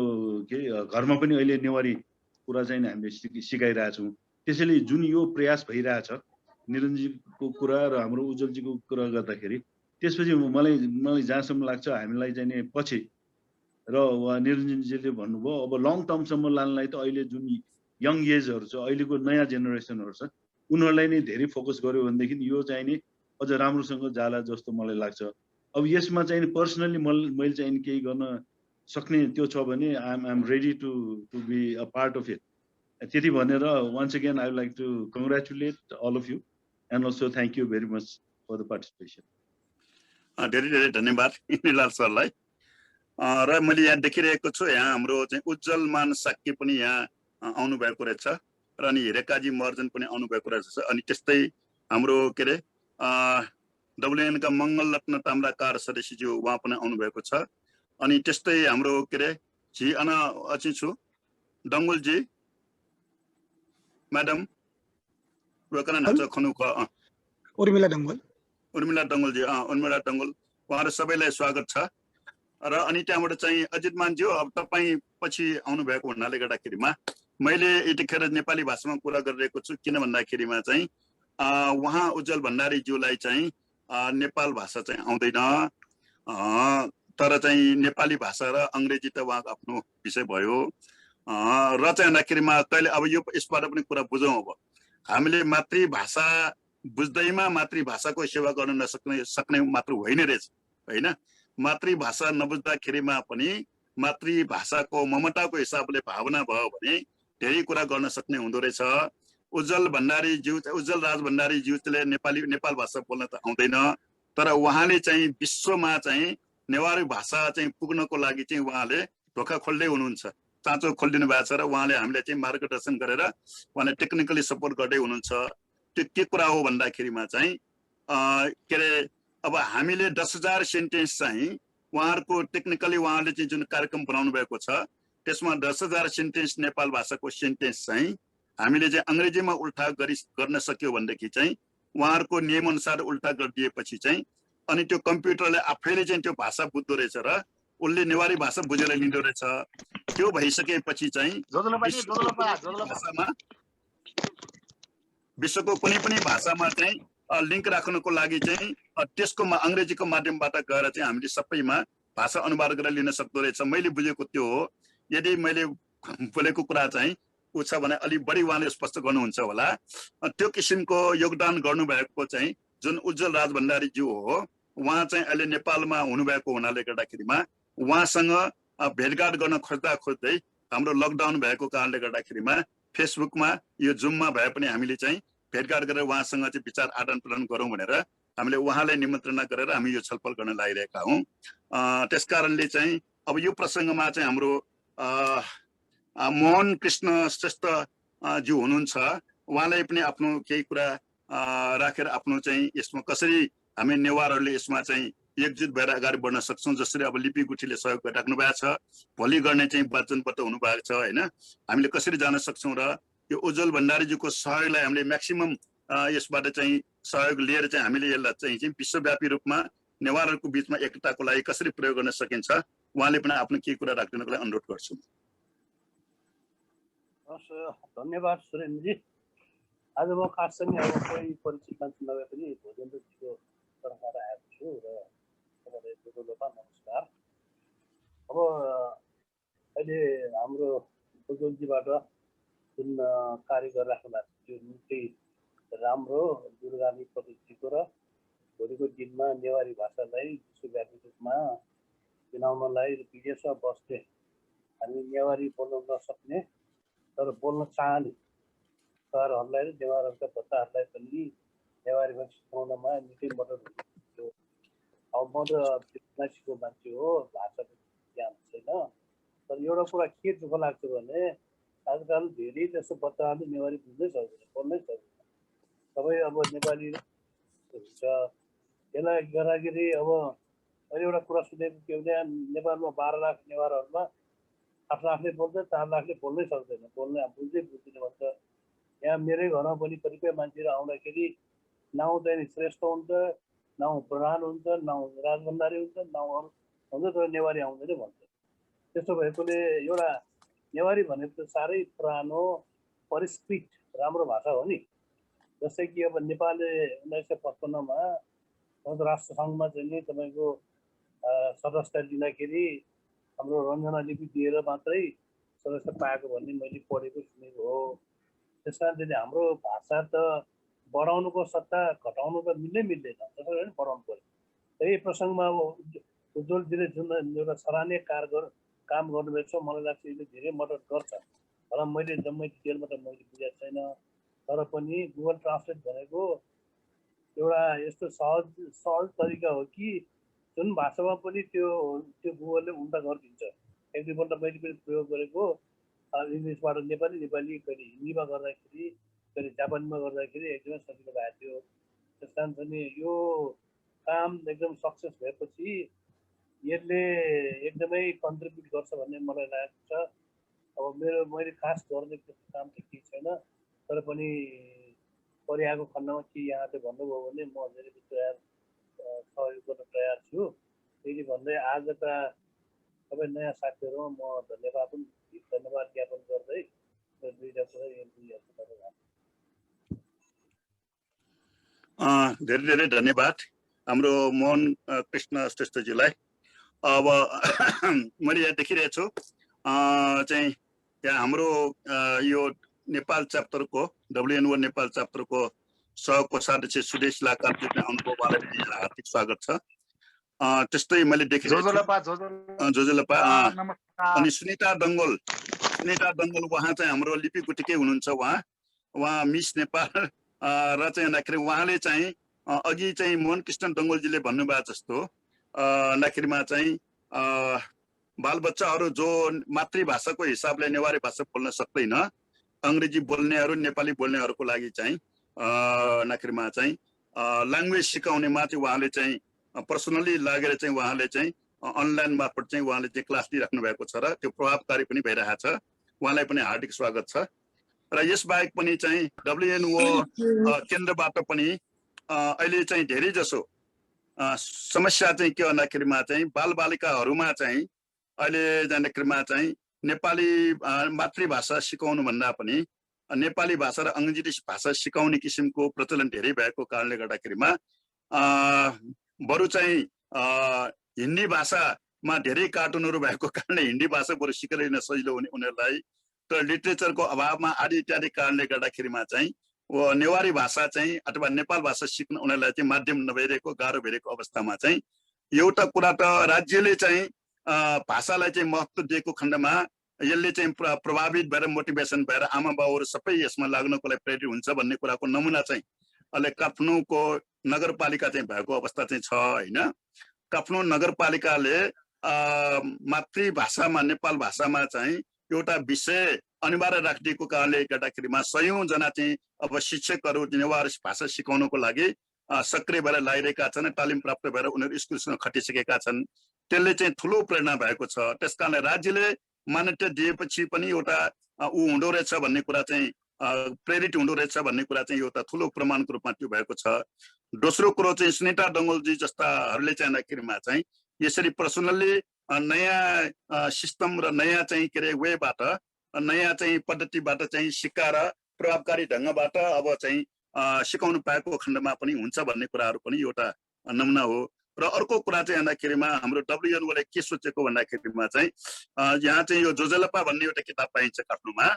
घरमा पनि अहिले नेवारी कुरा चाहिँ हामीले सिकाइरहेछौँ। त्यसैले जुन यो प्रयास भइरहेछ निरञ्जनको कुरा र हाम्रो उज्जवलजीको कुरा गर्दाखेरि त्यसपछि मलाई जहाँसम्म लाग्छ हामीलाई चाहिँ नि पछि र उहाँ निरञ्जनजीले भन्नुभयो अब लङ टर्मसम्म लानलाई त अहिले जुन यङ एजहरू छ अहिलेको नयाँ जेनेरेसनहरू छ उनीहरूलाई नै धेरै फोकस गर्यो भनेदेखि यो चाहिँ नि अझ राम्रोसँग जाला जस्तो मलाई लाग्छ। अब यसमा चाहिँ पर्सनली मैले चाहिँ केही गर्न सक्ने त्यो छ भने I am ready to be a part of it. त्यति भनेर once again I would like to congratulate all of you and also thank you very much for the participation. धेरै धेरै धन्यवाद निलाल सरलाई। र मैले यहाँ देखिरहेको छु यहाँ हाम्रो चाहिँ उज्जवलमान साक्य पनि यहाँ आउनु भएको रहेछ र अनि हिरेकाजी महर्जन पनि आउनु भएको रहेछ। अनि त्यस्तै हाम्रो के अरे WN का मङ्गल रत्न ताम्राकार सदस्यज्यू उहाँ पनि आउनु भएको छ। अनि त्यस्तै हाम्रो के अरे जी अना अची छु डङ्गुलजी म्याडम रोकन नाच खनु उर्मिला डङ्गुल जी उर्मिला डङ्गुल उहाँहरू सबैलाई स्वागत छ। र अनि त्यहाँबाट चाहिँ अजित मानज्यू अब तपाईँ पछि आउनु भएको हुनाले गर्दाखेरिमा मैले यतिखेर नेपाली भाषामा कुरा गरिरहेको छु किन भन्दाखेरिमा चाहिँ उहाँ उज्जवल भण्डारीज्यूलाई चाहिँ नेपाल भाषा चाहिँ आउँदैन तर चाहिँ नेपाली भाषा र अङ्ग्रेजी त उहाँको आफ्नो विषय भयो र चाहिँ भन्दाखेरिमा तैँले अब यो यसबाट पनि कुरा बुझौँ अब हामीले मातृभाषा बुझ्दैमा मातृभाषाको सेवा गर्न सक्ने मात्र होइन रहेछ होइन मातृभाषा नबुझ्दाखेरिमा पनि मातृभाषाको ममताको हिसाबले भावना भयो भने धेरै कुरा गर्न सक्ने हुँदो रहेछ उज्जवल राज भण्डारीज्यूले नेपाल भाषा बोल्न त आउँदैन तर उहाँले चाहिँ विश्वमा चाहिँ नेवारी भाषा चाहिँ पुग्नको लागि चाहिँ उहाँले ढोका खोल्दै हुनुहुन्छ चाँचो खोलिदिनु भएको छ र उहाँले हामीले चाहिँ मार्गदर्शन गरेर उहाँले टेक्निकली सपोर्ट गर्दै हुनुहुन्छ त्यो के कुरा हो भन्दाखेरिमा चाहिँ के अरे अब हामीले 10,000 सेन्टेन्स चाहिँ उहाँहरूको टेक्निकली उहाँले चाहिँ जुन कार्यक्रम बनाउनु भएको छ त्यसमा 10,000 सेन्टेन्स नेपाल भाषाको सेन्टेन्स चाहिँ हामीले चाहिँ अङ्ग्रेजीमा उल्टा गर्न सक्यो भनेदेखि चाहिँ उहाँहरूको नियमअनुसार उल्टा गरिदिएपछि चाहिँ अनि त्यो कम्प्युटरले आफैले चाहिँ त्यो भाषा बुझ्दो रहेछ र उसले नेवारी भाषा बुझेर लिँदो रहेछ त्यो भइसकेपछि चाहिँ विश्वको कुनै पनि भाषामा चाहिँ लिङ्क राख्नको लागि चाहिँ त्यसको अङ्ग्रेजीको माध्यमबाट गएर चाहिँ हामीले सबैमा भाषा अनुवाद गरेर लिन सक्दो रहेछ मैले बुझेको त्यो हो यदि मैले बोलेको कुरा चाहिँ ऊ छ भने अलिक बढी उहाँले स्पष्ट गर्नुहुन्छ होला त्यो किसिमको योगदान गर्नुभएको चाहिँ जुन उज्जवल राज भण्डारीज्यू हो उहाँ चाहिँ अहिले नेपालमा हुनुभएको हुनाले गर्दाखेरिमा उहाँसँग भेटघाट गर्न खोज्दै हाम्रो लकडाउन भएको कारणले गर्दाखेरिमा फेसबुकमा यो जुममा भए पनि हामीले चाहिँ भेटघाट गरेर उहाँसँग चाहिँ विचार आदान प्रदान गरौँ भनेर हामीले उहाँलाई निमन्त्रणा गरेर हामी यो छलफल गर्न लागिरहेका हौँ त्यसकारणले चाहिँ अब यो प्रसङ्गमा चाहिँ हाम्रो मोहन कृष्ण श्रेष्ठ ज्यू हुनुहुन्छ उहाँलाई पनि आफ्नो केही कुरा राखेर आफ्नो चाहिँ यसमा कसरी हामी नेवारहरूले यसमा चाहिँ एकजुट भएर अगाडि बढ्न सक्छौँ जसरी अब लिपि गुठीले सहयोग गरिराख्नु भएको छ भोलि गर्ने चाहिँ वचनबद्ध हुनुभएको छ होइन हामीले कसरी जान सक्छौँ र यो उज्जवल भण्डारीज्यूको सहयोगलाई हामीले म्याक्सिमम यसबाट चाहिँ सहयोग लिएर चाहिँ हामीले यसलाई चाहिँ विश्वव्यापी रूपमा नेवारहरूको बिचमा एकताको लागि कसरी प्रयोग गर्न सकिन्छ उहाँले पनि आफ्नो केही कुरा राखिदिनको लागि अनुरोध गर्छु धन्यवाद सुरेन्द्रजी आज म खास चाहिँ अब कोही परिचित मान्छे नभए पनि भोजेन्द्रजीको तर्फबाट आएको छु र तपाईँलाई दोलोपा नमस्कार अब अहिले हाम्रो उज्जवलजीबाट जुन कार्य गरिराख्नु भएको त्यो निकै राम्रो दूरगामी प्रवृत्तिको र भोलिको दिनमा नेवारी भाषालाई विश्वव्यापी रूपमा चिनाउनलाई विदेशमा बस्ने हामी नेवारी बोल्न नसक्ने तर बोल्न चाहने सरहरूलाई र नेवारहरूका बच्चाहरूलाई पनि नेवारीमा सिकाउनमा निकै मद्दत हुन्छ अब म त मान्छेको मान्छे हो भाषाको ज्ञान छैन तर एउटा कुरा के दुःख लाग्छ भने आजकल धेरै जस्तो बच्चाहरूले नेवारी बुझ्नै सक्दैन बोल्नै सक्दैन सबै अब नेपाली हुन्छ यसलाई गर्दाखेरि अब अहिले एउटा कुरा सुनेको के भने नेपालमा 12 लाख नेवारहरूमा 8 लाखले बोल्छ 4 लाखले बोल्नै सक्दैन बोल्ने बुझ्दै बुझ्दैन भन्छ यहाँ मेरै घरमा पनि कतिपय मान्छेहरू आउँदाखेरि नाउँ चाहिँ श्रेष्ठ हुन्छ नाउँ प्रधान हुन्छ नाउँ राजभण्डारी हुन्छ नाउँ हुन्छ तर नेवारी आउँदैन भन्छ त्यसो भएकोले एउटा नेवारी भनेको साह्रै पुरानो परिष्कृत राम्रो भाषा हो नि जस्तै कि अब नेपालले 1955मा संयुक्त राष्ट्र सङ्घमा चाहिँ नि तपाईँको सदस्यता लिँदाखेरि हाम्रो रञ्जना लिपि दिएर मात्रै सदस्य पाएको भन्ने मैले पढेको सुनेको हो त्यस कारण चाहिँ हाम्रो भाषा त बढाउनुको सट्टा घटाउनु त मिल्दैन त्यसो भने बढाउनु पर्यो त्यही प्रसङ्गमा अब उज्जवलजीले जुन एउटा सराहनीय काम गर्नुभएको छ मलाई लाग्छ यसले धेरै मद्दत गर्छ होला मैले जम्मै डिटेलमा त मैले बुझेको छैन तर पनि गुगल ट्रान्सलेट भनेको एउटा यस्तो सहज तरिका हो कि जुन भाषामा पनि त्यो गुगलले उल्टा गरिदिन्छ एक दुईपल्ट मैले पनि प्रयोग गरेको इङ्ग्लिसबाट नेपाली कहिले हिन्दीमा गर्दाखेरि कहिले जापानीमा गर्दाखेरि एकदमै सजिलो भएको थियो त्यस कारण चाहिँ यो काम एकदम सक्सेस भएपछि यसले एकदमै कन्ट्रिब्युट गर्छ भन्ने मलाई लागेको छ अब मैले खास गर्ने त्यस्तो काम त केही छैन तर पनि परिआएको खण्डमा के यहाँले भन्नुभयो भने म धेरै तयार सहयोग गर्न तयार छु त्यही भन्दै आजका सबै नयाँ साथीहरू म धन्यवाद ज्ञापन गर्दै दुईटा कुरा दिइहाल्छु तपाईलाई। धेरै धेरै धन्यवाद हाम्रो मोहन कृष्ण श्रेष्ठजीलाई। अब मैले यहाँ देखिरहेको छु चाहिँ यहाँ हाम्रो यो नेपाल च्याप्टरको WNO नेपाल च्याप्टरको सहकोषाध्यक्ष सुदेश लाकारजी आउनुभयो, उहाँलाई पनि हार्दिक स्वागत छ। त्यस्तै मैले देखिरहेको जोजोलपा अनि सुनिता दङ्गल उहाँ चाहिँ हाम्रो लिपि गुटिकै हुनुहुन्छ। उहाँ मिस नेपाल र चाहिँ भन्दाखेरि उहाँले चाहिँ अघि चाहिँ मोहन कृष्ण दङ्गलजीले भन्नुभएको जस्तो नाखिरमा चाहिँ बालबच्चाहरू जो मातृभाषाको हिसाबले नेवारी भाषा बोल्न सक्दैन, अङ्ग्रेजी बोल्नेहरू नेपाली बोल्नेहरूको लागि चाहिँ नाखिरमा चाहिँ ल्याङ्ग्वेज सिकाउनेमा चाहिँ उहाँले चाहिँ पर्सनली लागेर चाहिँ उहाँले चाहिँ अनलाइन मार्फत चाहिँ उहाँले चाहिँ क्लास दिइराख्नु भएको छ र त्यो प्रभावकारी पनि भइरहेको छ। उहाँलाई पनि हार्दिक स्वागत छ। र यसबाहेक पनि चाहिँ WNO केन्द्रबाट पनि अहिले चाहिँ धेरै जसो समस्या चाहिँ के भन्दाखेरिमा चाहिँ बालबालिकाहरूमा चाहिँ अहिले जाँदाखेरिमा चाहिँ नेपाली मातृभाषा सिकाउनु भन्दा पनि नेपाली भाषा र अङ्ग्रेजी भाषा सिकाउने किसिमको प्रचलन धेरै भएको कारणले गर्दाखेरिमा बरु चाहिँ हिन्दी भाषामा धेरै कार्टुनहरू भएको कारणले हिन्दी भाषा बरु सिकेर लिन सजिलो हुने उनीहरूलाई, तर लिटरेचरको अभावमा आदि इत्यादि कारणले गर्दाखेरिमा चाहिँ नेवारी भाषा चाहिँ अथवा नेपाल भाषा सिक्न उनीहरूलाई चाहिँ माध्यम नभइरहेको गाह्रो भइरहेको अवस्थामा चाहिँ एउटा कुरा त राज्यले चाहिँ भाषालाई चाहिँ महत्त्व दिएको खण्डमा यसले चाहिँ प्रभावित भएर मोटिभेसन भएर आमा बाउहरू सबै यसमा लाग्नको लागि प्रेरित हुन्छ भन्ने कुराको नमुना चाहिँ अहिले काठमाडौँको नगरपालिका चाहिँ भएको अवस्था चाहिँ छ होइन। काठमाडौँ नगरपालिकाले मातृभाषामा नेपाल भाषामा चाहिँ एउटा विषय अनिवार्य राखिदिएको कारणले गर्दाखेरिमा 100औं जना चाहिँ अब शिक्षकहरू नेवारी भाषा सिकाउनको लागि सक्रिय भएर लागिरहेका छन्, तालिम प्राप्त भएर उनीहरू स्कुलसँग खटिसकेका छन्। त्यसले चाहिँ ठुलो प्रेरणा भएको छ। त्यस कारणले राज्यले मान्यता दिएपछि पनि एउटा हुँदो रहेछ भन्ने कुरा चाहिँ प्रेरित हुँदो रहेछ भन्ने कुरा चाहिँ एउटा ठुलो प्रमाणको रूपमा त्यो भएको छ। दोस्रो कुरो चाहिँ सुनिता दङ्गलजी जस्ताहरूले चाहिँ भन्दाखेरिमा चाहिँ यसरी पर्सनल्ली नयाँ सिस्टम र नयाँ चाहिँ के अरे वेबाट नयाँ चाहिँ पद्धतिबाट चाहिँ सिकाएर प्रभावकारी ढङ्गबाट अब चाहिँ सिकाउनु पाएको खण्डमा पनि हुन्छ भन्ने कुराहरू पनि एउटा नमुना हो। र अर्को कुरा चाहिँ भन्दाखेरिमा हाम्रो WNOले के सोचेको भन्दाखेरिमा चाहिँ यहाँ चाहिँ यो जोजलपा भन्ने एउटा किताब पाइन्छ काठमाडौँमा,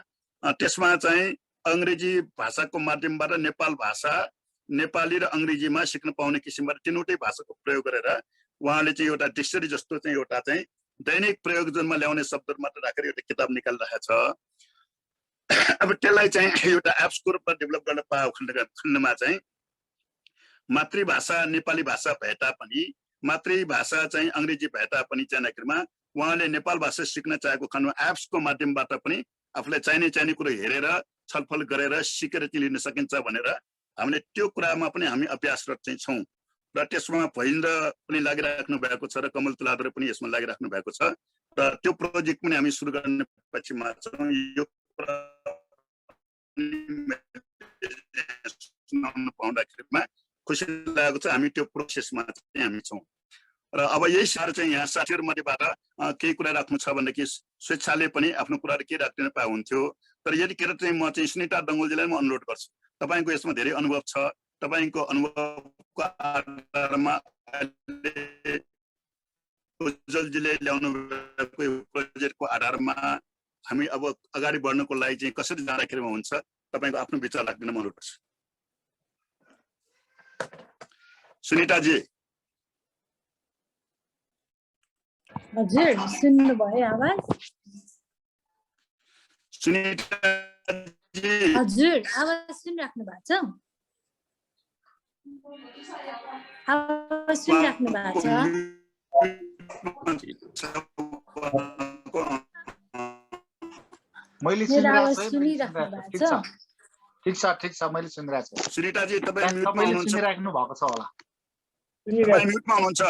त्यसमा चाहिँ अङ्ग्रेजी भाषाको माध्यमबाट नेपाल भाषा नेपाली र अङ्ग्रेजीमा सिक्न पाउने किसिमबाट तीनवटै भाषाको प्रयोग गरेर उहाँले चाहिँ एउटा डिक्सनरी जस्तो चाहिँ एउटा चाहिँ दैनिक प्रयोजनमा ल्याउने शब्दहरू मात्र राखेर एउटा किताब निकालिरहेको छ। अब त्यसलाई चाहिँ एउटा एप्सको रूपमा डेभलप गर्न पाएको खण्डमा चाहिँ मातृभाषा नेपाली भाषा भए तापनि मातृभाषा चाहिँ अङ्ग्रेजी भए तापनि चाहिँमा उहाँले नेपाल भाषा सिक्न चाहेको खण्डमा एप्सको माध्यमबाट पनि आफूलाई चाहिने कुरो हेरेर छलफल गरेर सिकेर चाहिँ लिन सकिन्छ भनेर हामीले त्यो कुरामा पनि हामी अभ्यासरत चाहिँ छौँ। र त्यसमा भइन्द्र पनि लागिराख्नु भएको छ र कमल तुलाधर पनि यसमा लागिराख्नु भएको छ र त्यो प्रोजेक्ट पनि हामी सुरु गर्ने पछिमा छौँ। यो पाउँदाखेरिमा खुसी लागेको छ। हामी त्यो प्रोसेसमा चाहिँ हामी छौँ र अब यही सार चाहिँ यहाँ साथीहरू मध्येबाट केही कुरा राख्नु छ भनेदेखि स्वेच्छाले पनि आफ्नो कुराहरू के राख्दिन पाए हुन्थ्यो। तर यतिखेर चाहिँ म चाहिँ सुनिता दङ्गलजीलाई म अनुरोध गर्छु, तपाईँको यसमा धेरै अनुभव छ, तपाईँको अनुभवको आधारमा उज्जवलजीले ल्याउनु भएको प्रोजेक्टको आधारमा हामी अब अगाडि बढ्नको लागि चाहिँ कसरी जाँदाखेरिमा हुन्छ तपाईँको आफ्नो विचार राख्दिन म अनुरोध गर्छु। सुनिताजी। हजुर सुन्नुभयो आवाज? सुनिताजी हजुर आवाज सुनिराख्नु भएको छ? आवाज सुनिराख्नु भएको छ? मैले सुनिराख्नु भएको छ? ठिक छ मैले सुनिरहेको छु। सुनिताजी तपाईँ म्युटमा हुनुहुन्छ? सुनिराख्नु भएको छ होला? तपाईँ म्युटमा हुनुहुन्छ?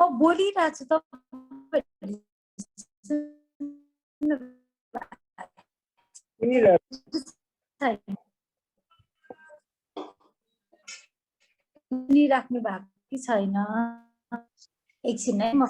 म बोलिरहेको छु, तपाईहरु सुनिराख्नु भएको कि छैन एकछिन है म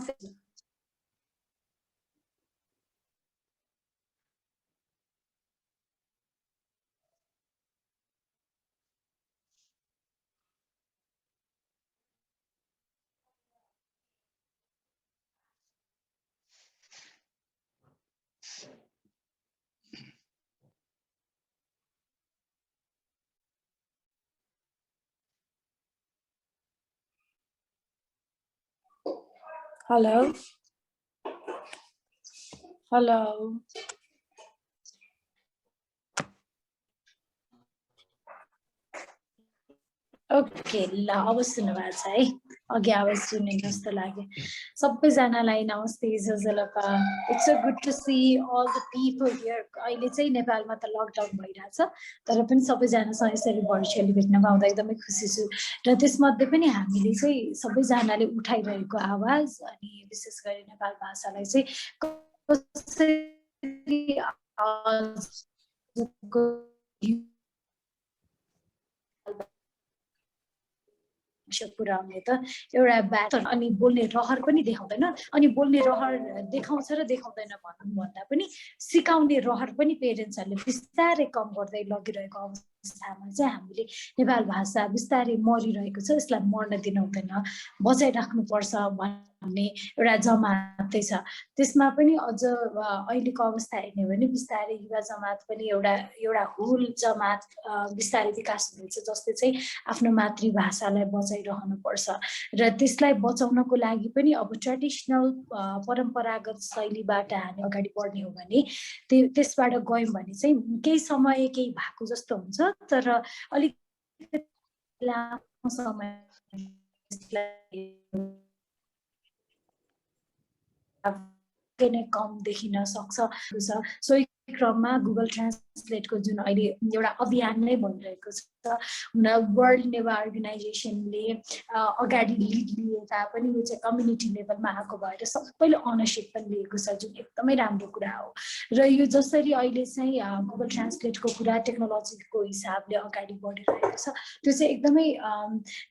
हेलो हेलो ओके ल अब सुन्नुभएको छ है अघि आवाज सुन्ने जस्तो लाग्यो सबैजनालाई नमस्ते जजलपा it's a good to see all the people here अहिले चाहिँ नेपालमा त लकडाउन भइरहेछ तर पनि सबैजनासँग यसरी भर्चुअली भेट्न पाउँदा एकदमै खुसी छु र त्यसमध्ये पनि हामीले चाहिँ सबैजनाले उठाइरहेको आवाज अनि विशेष गरी नेपाल भाषालाई चाहिँ पुर्याउने त एउटा बात अनि बोल्ने रहर पनि देखाउँदैन अनि बोल्ने रहर देखाउँछ र देखाउँदैन भनौँ भन्दा पनि सिकाउने रहर पनि पेरेन्ट्सहरूले बिस्तारै कम गर्दै लगिरहेको अवस्थामा चाहिँ हामीले नेपाल भाषा बिस्तारै मरिरहेको छ यसलाई मर्न दिन हुँदैन बचाइराख्नुपर्छ भन्ने एउटा जमातै छ त्यसमा पनि अझ अहिलेको अवस्था हेर्ने भने बिस्तारै युवा जमात पनि एउटा हुल जमात बिस्तारै विकास हुँदैछ जसले चाहिँ आफ्नो मातृभाषालाई बचाइरहनुपर्छ र त्यसलाई बचाउनको लागि पनि अब ट्रेडिसनल परम्परागत शैलीबाट हामी अगाडि बढ्ने हो भने त्यसबाट गयौँ भने चाहिँ केही समय केही भएको जस्तो हुन्छ तर अलिक लामो समय नै कम देखिन सक्छ सोही क्रममा गुगल ट्रान्सलेटको जुन अहिले एउटा अभियान नै भइरहेको छ वर्ल्ड नेवा अर्गनाइजेसनले अगाडि लिड लिए तापनि यो चाहिँ कम्युनिटी लेभलमा आएको भएर सबैले अनरसिप पनि लिएको छ जुन एकदमै राम्रो कुरा हो र यो जसरी अहिले चाहिँ गुगल ट्रान्सलेटको कुरा टेक्नोलोजीको हिसाबले अगाडि बढिरहेको छ त्यो चाहिँ एकदमै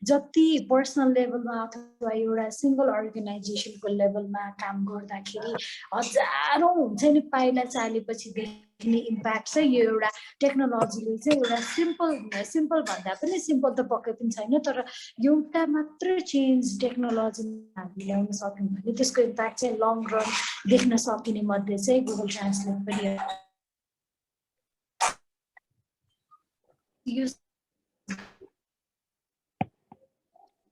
जति पर्सनल लेभलमा अथवा एउटा सिङ्गल अर्गनाइजेसनको लेभलमा काम गर्दाखेरि हजारौँ हुन्छ नि पाइला चालेपछि देख्ने इम्प्याक्ट चाहिँ यो एउटा टेक्नोलोजीले चाहिँ एउटा सिम्पल भन्दा पनि सिम्पल त पक्कै पनि छैन तर एउटा मात्र चेन्ज टेक्नोलोजीमा हामी ल्याउन सक्यौँ भने त्यसको इम्प्याक्ट चाहिँ लङ रन देख्न सकिने मध्ये चाहिँ गुगल ट्रान्सलेट पनि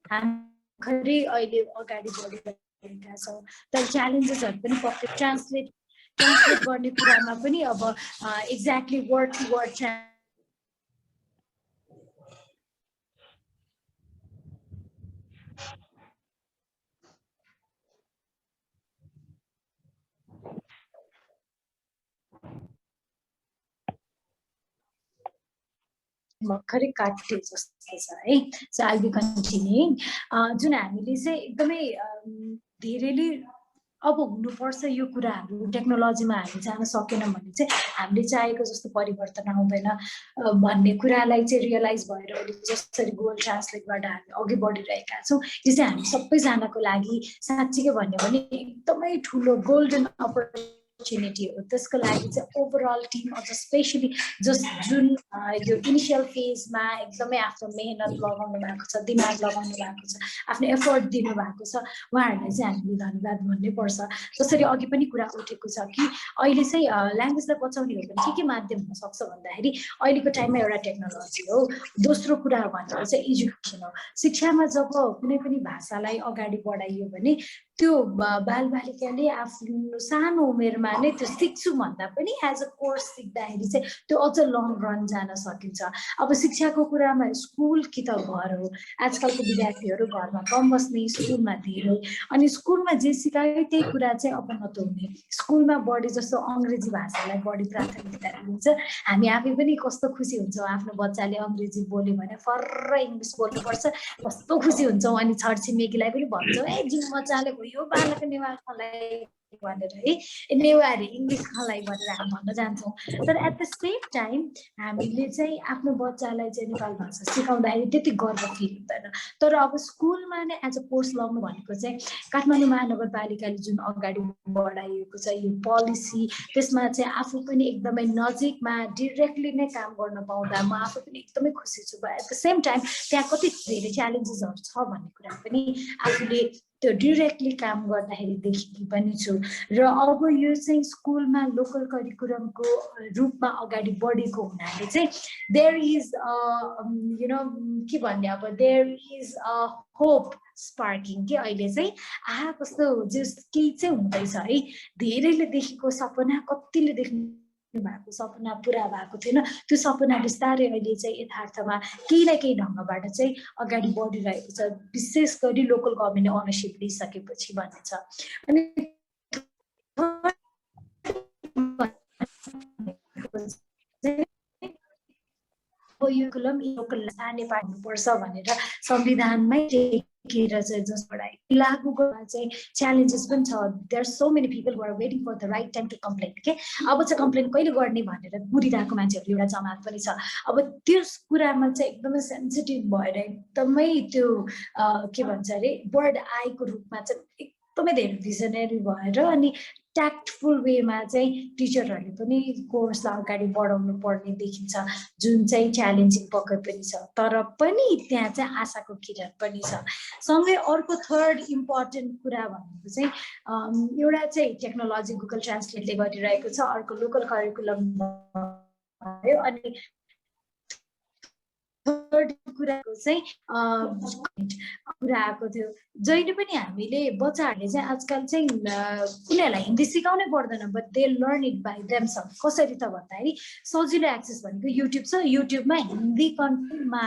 हामी अहिले अगाडि बढिरहेका छौँ तर च्यालेन्जेसहरू पनि पक्कै ट्रान्सलेट गर्ने कुरामा पनि अब एक्ज्याक्टली वर्ड टु वर्ड भर्खरै काटे जस्तो छ है सो आई बी कन्टिन्युइङ जुन हामीले चाहिँ एकदमै धेरैले अब हुनुपर्छ यो कुराहरू टेक्नोलोजीमा हामी जान सकेनौँ भने चाहिँ हामीले चाहेको जस्तो परिवर्तन आउँदैन भन्ने कुरालाई चाहिँ रियलाइज भएर अहिले जसरी गुगल ट्रान्सलेटबाट हामी अघि बढिरहेका छौँ यो चाहिँ हामी सबैजनाको लागि साँच्चीकै भन्यो भने एकदमै ठुलो गोल्डन अपर्च्युनिटी हो त्यसको लागि चाहिँ ओभरअल टिम अझ स्पेसली जुन यो इनिसियल फेजमा एकदमै आफ्नो मेहनत लगाउनु भएको छ दिमाग लगाउनु भएको छ आफ्नो एफर्ट दिनुभएको छ उहाँहरूलाई चाहिँ हामीले धन्यवाद भन्नै पर्छ जसरी अघि पनि कुरा उठेको छ कि अहिले चाहिँ ल्याङ्ग्वेजलाई बचाउने हो भने के माध्यम हुनसक्छ भन्दाखेरि अहिलेको टाइममा एउटा टेक्नोलोजी हो दोस्रो कुरा भनेर चाहिँ एजुकेसन हो शिक्षामा जब कुनै पनि भाषालाई अगाडि बढाइयो भने त्यो बालबालिकाले आफ्नो सानो उमेरमा नै त्यो सिक्छु भन्दा पनि एज अ कोर्स सिक्दाखेरि चाहिँ त्यो अझ लङ रन जान सकिन्छ अब शिक्षाको कुरामा स्कुल कि त घर हो आजकलको विद्यार्थीहरू घरमा कम बस्ने स्कुलमा धेरै अनि स्कुलमा जे सिकायो त्यही कुरा चाहिँ अपनाउन हुने स्कुलमा बढी जस्तो अङ्ग्रेजी भाषालाई बढी प्राथमिकता दिन्छ हामी आफै पनि कस्तो खुसी हुन्छौँ आफ्नो बच्चाले अङ्ग्रेजी बोल्यो भने फर्र इङ्ग्लिस बोल्नुपर्छ कस्तो खुसी हुन्छौँ अनि छरछिमेकीलाई पनि भन्छौँ ए जुन बच्चाले यो बालक नेवारलाई भनेर है नेवारी इङ्ग्लिसलाई भनेर हामी भन्न जान्छौँ तर एट द सेम टाइम हामीले चाहिँ आफ्नो बच्चालाई चाहिँ नेपाल भाषा सिकाउँदाखेरि त्यति गर्व फिल हुँदैन तर अब स्कुलमा नै एज अ कोर्स लाउनु भनेको चाहिँ काठमाडौँ महानगरपालिकाले जुन अगाडि बढाइएको छ यो पोलिसी त्यसमा चाहिँ आफू पनि एकदमै नजिकमा डिरेक्टली नै काम गर्न पाउँदा म आफू पनि एकदमै खुसी छु एट द सेम टाइम त्यहाँ कति धेरै च्यालेन्जेसहरू छ भन्ने कुरा पनि आफूले त्यो डिरेक्टली काम गर्दाखेरि देखेकी पनि छु र अब यो चाहिँ स्कुलमा लोकल करिकुलमको रूपमा अगाडि बढेको हुनाले चाहिँ देयर इज यु नो के भन्ने अब देयर इज अ होप स्पार्किङ के अहिले चाहिँ कस्तो केही चाहिँ हुँदैछ है धेरैले देखेको सपना कतिले देख्नु भएको सपना पुरा भएको थिएन त्यो सपना बिस्तारै अहिले चाहिँ यथार्थमा केही न केही ढङ्गबाट चाहिँ अगाडि बढिरहेको छ विशेष गरी लोकल गभर्मेन्टले ओनरसिप लिइसकेपछि भन्ने छ अनि यो कलम लोकल नेपाली हुनुपर्छ भनेर संविधानमै टेकेर चाहिँ जसबाट लागू गर्न चाहिँ च्यालेन्जेस पनि छ there so many people who are waiting for the right time to complain के अब चाहिँ कम्प्लेन कहिले गर्ने भनेर कुरिरहेको मान्छेहरू एउटा जमात पनि छ अब त्यस कुरामा चाहिँ एकदमै सेन्सिटिभ भएर एकदमै त्यो के भन्छ अरे बर्ड आईको रूपमा चाहिँ एकदमै धेरै भिजनरी भएर अनि ट्याक्टफुल वेमा चाहिँ टिचरहरूले पनि कोर्सलाई अगाडि बढाउनु पर्ने देखिन्छ जुन चाहिँ च्यालेन्जिङ पक्कै पनि छ तर पनि त्यहाँ चाहिँ आशाको किरण पनि छ सँगै अर्को थर्ड इम्पोर्टेन्ट कुरा भनेको चाहिँ एउटा चाहिँ टेक्नोलोजी गुगल ट्रान्सलेटले गरिरहेको छ अर्को लोकल करिकुलम भयो अनि थर्ड कुराको चाहिँ कुरा आएको थियो जहिले पनि हामीले बच्चाहरूले चाहिँ आजकल चाहिँ उनीहरूलाई हिन्दी सिकाउनै पर्दैन but they learn it by themselves कसरी त भन्दाखेरि सजिलो एक्सेस भनेको युट्युब छ युट्युबमा हिन्दी कन्टेन्टमा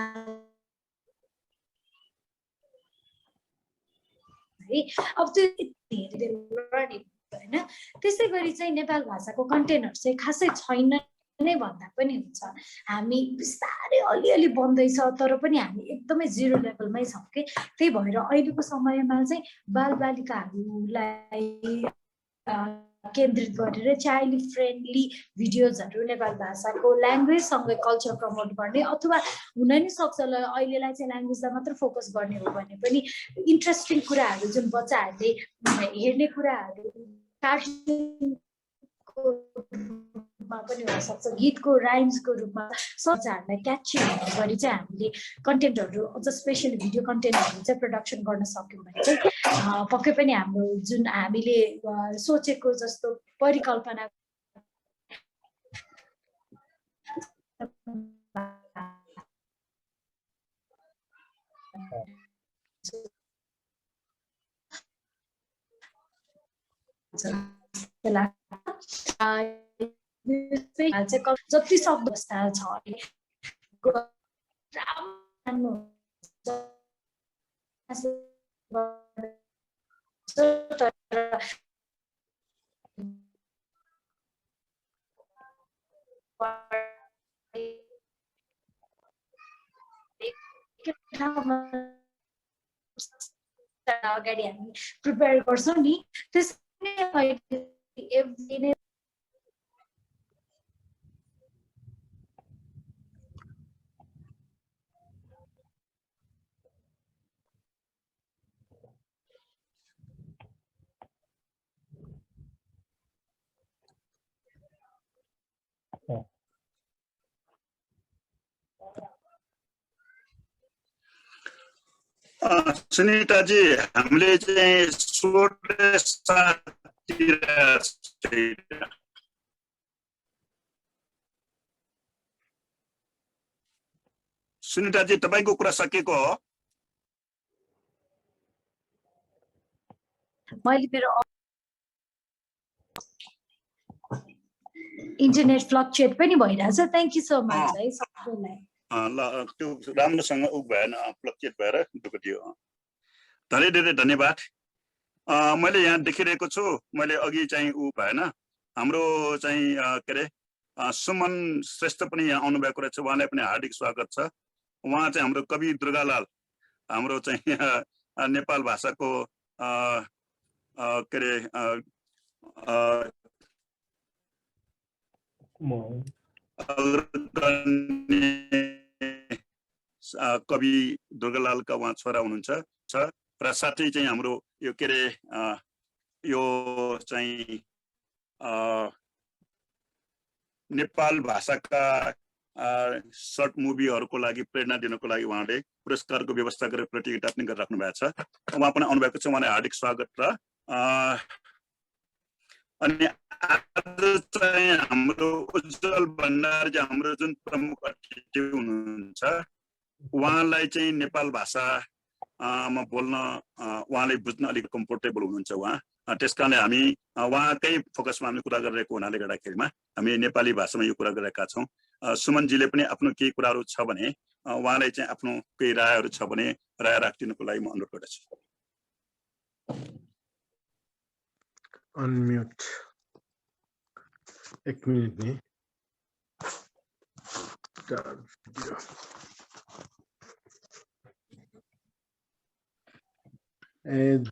अब त्यो धेरै लर्न इट होइन त्यसै गरी चाहिँ नेपाल भाषाको कन्टेन्टहरू चाहिँ खासै छैन नै भन्दा पनि हुन्छ हामी बिस्तारै अलिअलि बन्दैछ तर पनि हामी एकदमै जिरो लेभलमै छौँ कि त्यही भएर अहिलेको समयमा चाहिँ बालबालिकाहरूलाई केन्द्रित गरेर चाइल्ड फ्रेन्डली भिडियोजहरू नेपाल भाषाको ल्याङ्ग्वेजसँगै कल्चर प्रमोट गर्ने अथवा हुन नि सक्छ अहिलेलाई चाहिँ ल्याङ्ग्वेजलाई मात्र फोकस गर्ने हो भने पनि इन्ट्रेस्टिङ कुराहरू जुन बच्चाहरूले हेर्ने कुराहरू कार्टुनको रूपमा पनि हुन सक्छ गीतको राइम्सको रूपमा बच्चाहरूलाई क्याची हुने गरी चाहिँ हामीले कन्टेन्टहरू अझ स्पेसली भिडियो कन्टेन्टहरू चाहिँ प्रडक्सन गर्न सक्यौँ भने चाहिँ पक्कै पनि हाम्रो जुन हामीले सोचेको जस्तो परिकल्पना जति सक्दो अवस्था छ अगाडि हामी प्रिपेयर गर्छौँ नि त्यसले सुनिताजी हामीले चाहिँ सुनिताजी तपाईको कुरा सकेको हो मैले मेरो इन्टरनेट फ्लक्चुएट पनि भइरहेछ थ्यांक यू सो मच है सबैलाई ल त्यो राम्रोसँग उ भएन फ्लक्चुएट भएर दुखियो धेरै धेरै धन्यवाद मैले यहाँ देखिरहेको छु मैले अघि चाहिँ उ भएन हाम्रो चाहिँ के अरे सुमन श्रेष्ठ पनि यहाँ आउनु भएको रहेछ उहाँलाई पनि हार्दिक स्वागत छ उहाँ चाहिँ हाम्रो कवि दुर्गालाल हाम्रो चाहिँ नेपाल भाषाको के अरे कवि दुर्गालालका उहाँ छोरा हुनुहुन्छ र साथै चाहिँ हाम्रो यो के अरे यो चाहिँ नेपाल भाषाका सर्ट मुभीहरूको लागि प्रेरणा दिनको लागि उहाँले पुरस्कारको व्यवस्था गरेर प्रतियोगिता पनि गरिराख्नु भएको छ। उहाँ पनि आउनुभएको छ, उहाँलाई हार्दिक स्वागत। र अनि आज चाहिँ हाम्रो उज्जवल भण्डारी हाम्रो जुन प्रमुख अतिथि हुनुहुन्छ उहाँलाई चाहिँ नेपाल भाषामा बोल्न उहाँले बुझ्न अलिक कम्फोर्टेबल हुनुहुन्छ उहाँ, त्यस कारणले हामी उहाँकै फोकसमा हामी कुरा गरिरहेको हुनाले गर्दाखेरिमा हामी नेपाली भाषामा यो कुरा गरिरहेका छौँ। सुमनजीले पनि आफ्नो केही कुराहरू छ भने उहाँलाई चाहिँ आफ्नो केही रायहरू छ भने राय राखिदिनुको लागि म अनुरोध गर्दछु। अनम्युट एक मिनट नि।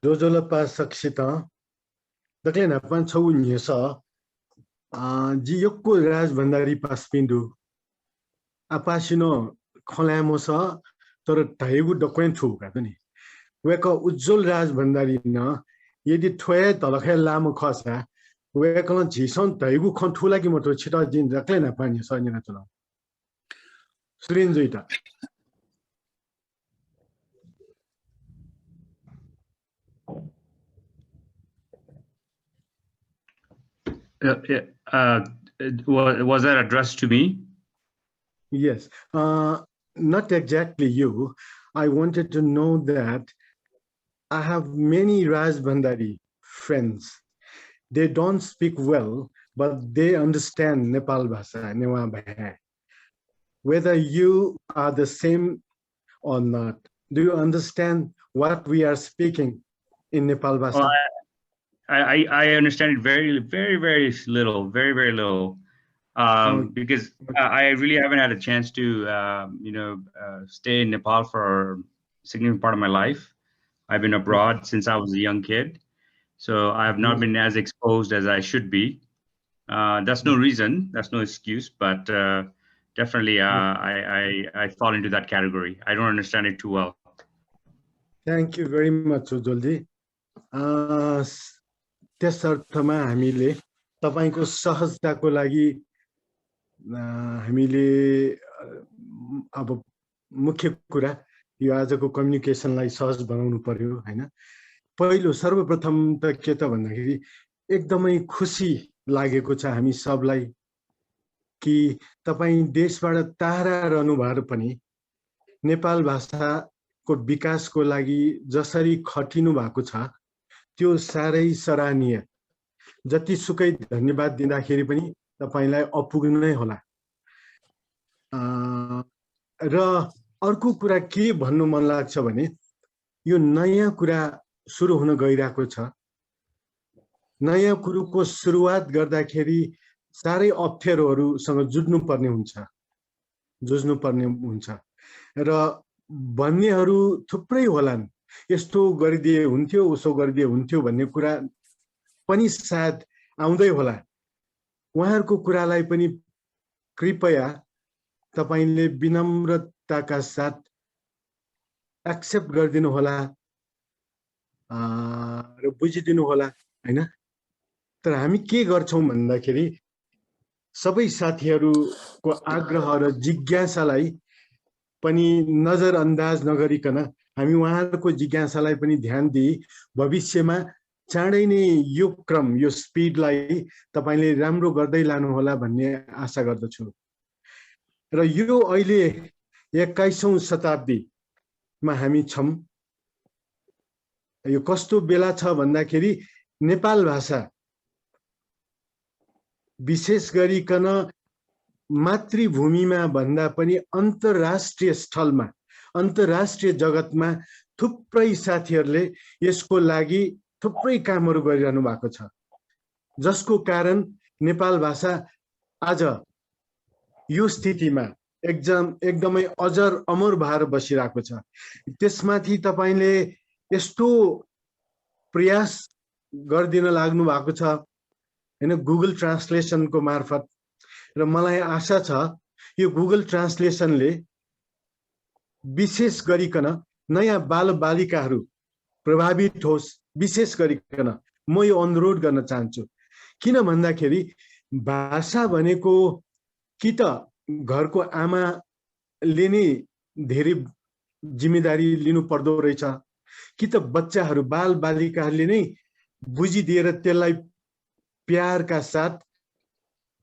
조절파 석시다 dakle na pan chau nyesa ji yokko raj bandari paspindu apasino kholaimo sa तर ढाइगु डक्वेन छु का पनि वेको उज्जवल राज भण्डारी न यदि थ्वे तलखे लामो खसा वेको झिसन ढाइगु खन्ठु लागि मतो छिटा दिन रक्ले न पानी सनि न चलो Suren Joita Was that addressed to me? Yes. Not exactly you. I wanted to know that I have many Raj Bandari friends. They don't speak well, but they understand Nepal Bhasha, Newa Bhai. Whether you are the same or not, do you understand what we are speaking in Nepal Bhasha? Well, I understand it very little, very little. Because I really haven't had a chance to, stay in Nepal for a significant part of my life. I've been abroad since I was a young kid, so I have not been as exposed as I should be. That's no reason, that's no excuse, but definitely I fall into that category. I don't understand it too well. Thank you very much, Ujjwalji. त्यस अर्थमा हामीले तपाईको सहजताको लागि हामीले अब मुख्य कुरा यो आजको कम्युनिकेसनलाई सहज बनाउनु पर्यो हैन। पहिलो सर्वप्रथम त के त भन्दाखेरि एकदमै खुसी लागेको छ हामी सबलाई कि तपाई देशबाट टाढा रहनु भएर पनि नेपाल भाषाको विकासको लागि जसरी खटिनु भएको छ त्यो सारै सराहनीय। जतिसुकै धन्यवाद दिँदाखेरि पनि तपाईलाई अपुग्नै होला। र अर्को कुरा के भन्नु मन लाग्छ भने यो नयाँ कुरा सुरु हुन गइरहेको छ। नयाँ कुरोको सुरुवात गर्दाखेरि सारै अप्ठ्यारोहरुसँग जुझ्नु पर्ने हुन्छ र भन्नेहरु थुप्रै होलान्। यस्तो गरिदिए हुन्थ्यो उसो गरिदिए हुन्थ्यो भन्ने कुरा पनि सायद आउँदै होला। उहाँहरुको कुरालाई पनि कृपया तपाईले विनम्रताका साथ एक्सेप्ट गरिदिनु होला र बुझिदिनु होला हैन। तर हामी के गर्छौं भन्दाखेरि सबै साथीहरुको आग्रह र जिज्ञासालाई पनि नजरअन्दाज नगरिकन हामी उहाँहरुको जिज्ञासालाई पनि ध्यान दिई भविष्यमा चाँडै नै यो क्रम यो स्पिडलाई तपाईले राम्रो गर्दै लानु होला भन्ने आशा गर्दछु। र यो अहिले 21औं शताब्दीमा हामी छौं। यो कस्तो बेला छ भन्दाखेरि नेपाल भाषा विशेष गरिकन मातृभूमिमा भन्दा पनि अन्तर्राष्ट्रिय स्थलमा अन्तर्राष्ट्रिय जगतमा थुप्रै साथीहरुले यसको लागि थुप्रै कामहरु गरिरहनु भएको छ, जसको कारण नेपाल भाषा आज यो स्थितिमा एकदमै अजर अमर भएर बसिरहेको छ। त्यसमाथि तपाईले यस्तो प्रयास गर्दिन लाग्नु भएको छ हैन गुगल ट्रान्सलेसनको मार्फत। र मलाई आशा छ यो गुगल ट्रान्सलेसनले विशेष गरिकन नयाँ बालबालिकाहरू प्रभावित होस्। विशेष गरिकन म यो अनुरोध गर्न चाहन्छु, किन भन्दाखेरि भाषा भनेको कि त घरको आमाले नै धेरै जिम्मेदारी लिनु पर्दो रहेछ, कि त बच्चाहरू बालबालिकाहरूले नै बुझिदिएर त्यसलाई प्यारका साथ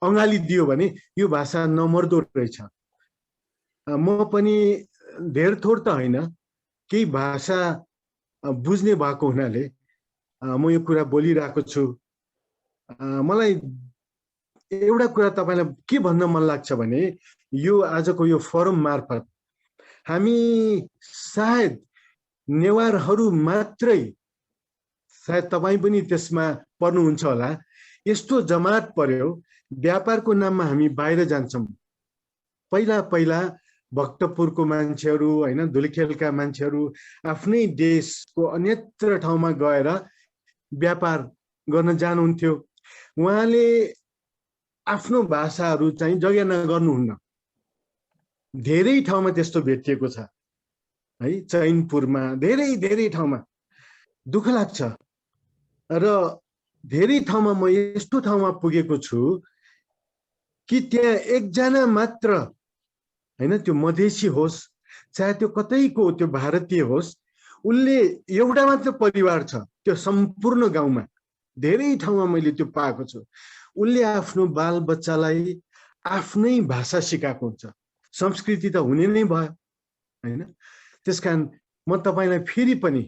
अँगाली दियो भने यो भाषा नमर्दो रहेछ। म पनि धेर थोर त होइन, केही भाषा बुझ्ने भएको हुनाले म यो कुरा बोलिरहेको छु। मलाई एउटा कुरा तपाईलाई के भन्न मन लाग्छ भने यो आजको यो फोरम मार्फत हामी सायद नेवारहरू मात्रै, सायद तपाईँ पनि त्यसमा पर्नुहुन्छ होला, यस्तो जमात पर्यो व्यापारको नाममा हामी बाहिर जान्छौँ। पहिला पहिला भक्तपुरको मान्छेहरू हैन, धुलिखेलका मान्छेहरू आफ्नै देशको अन्यत्र ठाउँमा गएर व्यापार गर्न जानुहुन्थ्यो। उहाँले आफ्नो भाषाहरू चाहिँ जगेर्ना गर्नुहुन्न। धेरै ठाउँमा त्यस्तो भेटिएको छ है, चैनपुरमा धेरै धेरै ठाउँमा। दुःख लाग्छ। र धेरै ठाउँमा म यस्तो ठाउँमा पुगेको छु कि त्यहाँ एकजना मात्र हैन, त्यो मधेसी होस् चाहे त्यो कतैको त्यो भारतीय होस्, उसले एउटा मात्र परिवार छ त्यो सम्पूर्ण गाउँमा। धेरै ठाउँमा मैले त्यो पाएको छु। उसले आफ्नो बालबच्चालाई आफ्नै भाषा सिकाएको हुन्छ। संस्कृति त हुने नै भयो हैन। त्यसकारण म तपाईलाई फेरि पनि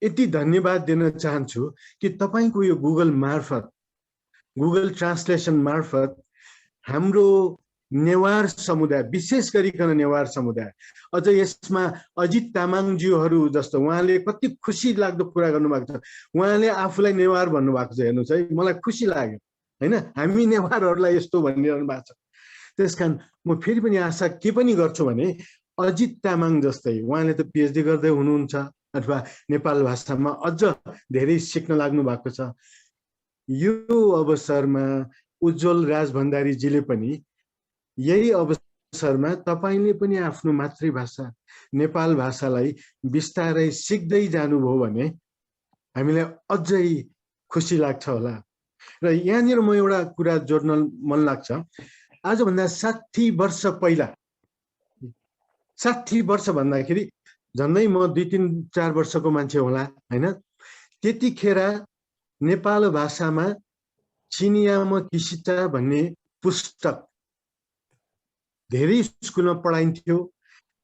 यति धन्यवाद दिन चाहन्छु कि तपाईको यो गुगल मार्फत, गुगल ट्रान्सलेसन मार्फत हाम्रो नेवार समुदाय, विशेष गरिकन नेवार समुदाय, अझ यसमा अजित तामाङज्यूहरू जस्तो उहाँले कति खुसी लाग्दो कुरा गर्नुभएको छ। उहाँले आफूलाई नेवार भन्नुभएको छ। हेर्नुहोस् है, मलाई खुसी लाग्यो हैन, हामी नेवारहरूलाई यस्तो भनिरहनु भएको छ। त्यसकारण म फेरि पनि आशा के पनि गर्छु भने अजित तामाङ जस्तै, उहाँले त पिएचडी गर्दै हुनुहुन्छ अथवा नेपाल भाषामा अझ धेरै सिक्न लाग्नु भएको छ। यो अवसरमा उज्जवल राजभण्डारीजीले पनि यही अवसरमा तपाईले पनि आफ्नो मातृभाषा नेपाल भाषालाई बिस्तारै सिक्दै जानुभयो भने हामीलाई अझै खुसी लाग्छ होला। र यहाँनिर म एउटा कुरा जोड्न मन लाग्छ। आजभन्दा 60 वर्ष पहिला, 60 वर्ष भन्दाखेरि झन्डै म 2-3-4 वर्षको मान्छे होला हैन, त्यतिखेर नेपाल भाषामा चिनियाम किसिता भन्ने पुस्तक धेरै स्कुलमा पढाइन्थ्यो।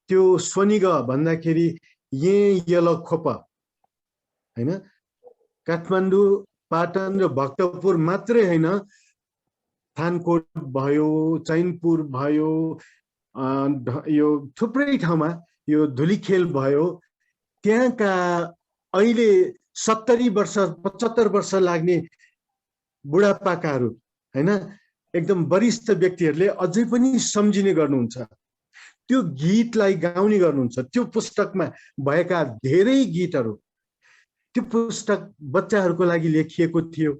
त्यो स्वनिग भन्दाखेरि ये यल खोप हैन, काठमाडौँ, पाटन र भक्तपुर मात्रै हैन, थानकोट भयो, चैनपुर भयो, यो थुप्रै ठाउँमा, यो धुलिखेल भयो, त्यहाँका अहिले 70 वर्ष 75 वर्ष लाग्ने बुढापाकाहरू हैन, एकदम वरिष्ठ व्यक्तिहरूले अझै पनि सम्झिने गर्नुहुन्छ। त्यो गीतलाई गाउने गर्नुहुन्छ। त्यो पुस्तकमा भएका धेरै गीतहरू, त्यो पुस्तक बच्चाहरूको लागि लेखिएको थियो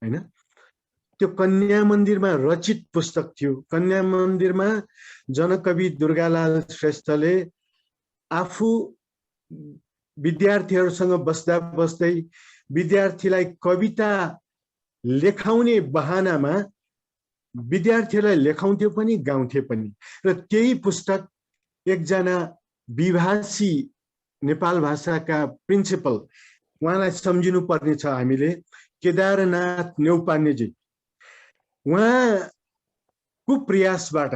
हैन। त्यो कन्या मन्दिरमा रचित पुस्तक थियो। कन्या मन्दिरमा जनकवि दुर्गालाल श्रेष्ठले आफू विद्यार्थीहरूसँग बस्दा बस्दै विद्यार्थीलाई कविता लेखाउने बहानामा विद्यार्थीलाई लेखाउँथ्यो पनि गाउँथे पनि। र त्यही पुस्तक एकजना विभाषी नेपाल भाषाका प्रिन्सिपल, उहाँलाई सम्झिनु पर्ने छ हामीले, केदारनाथ न्यौपानेजी। उहाँको प्रयासबाट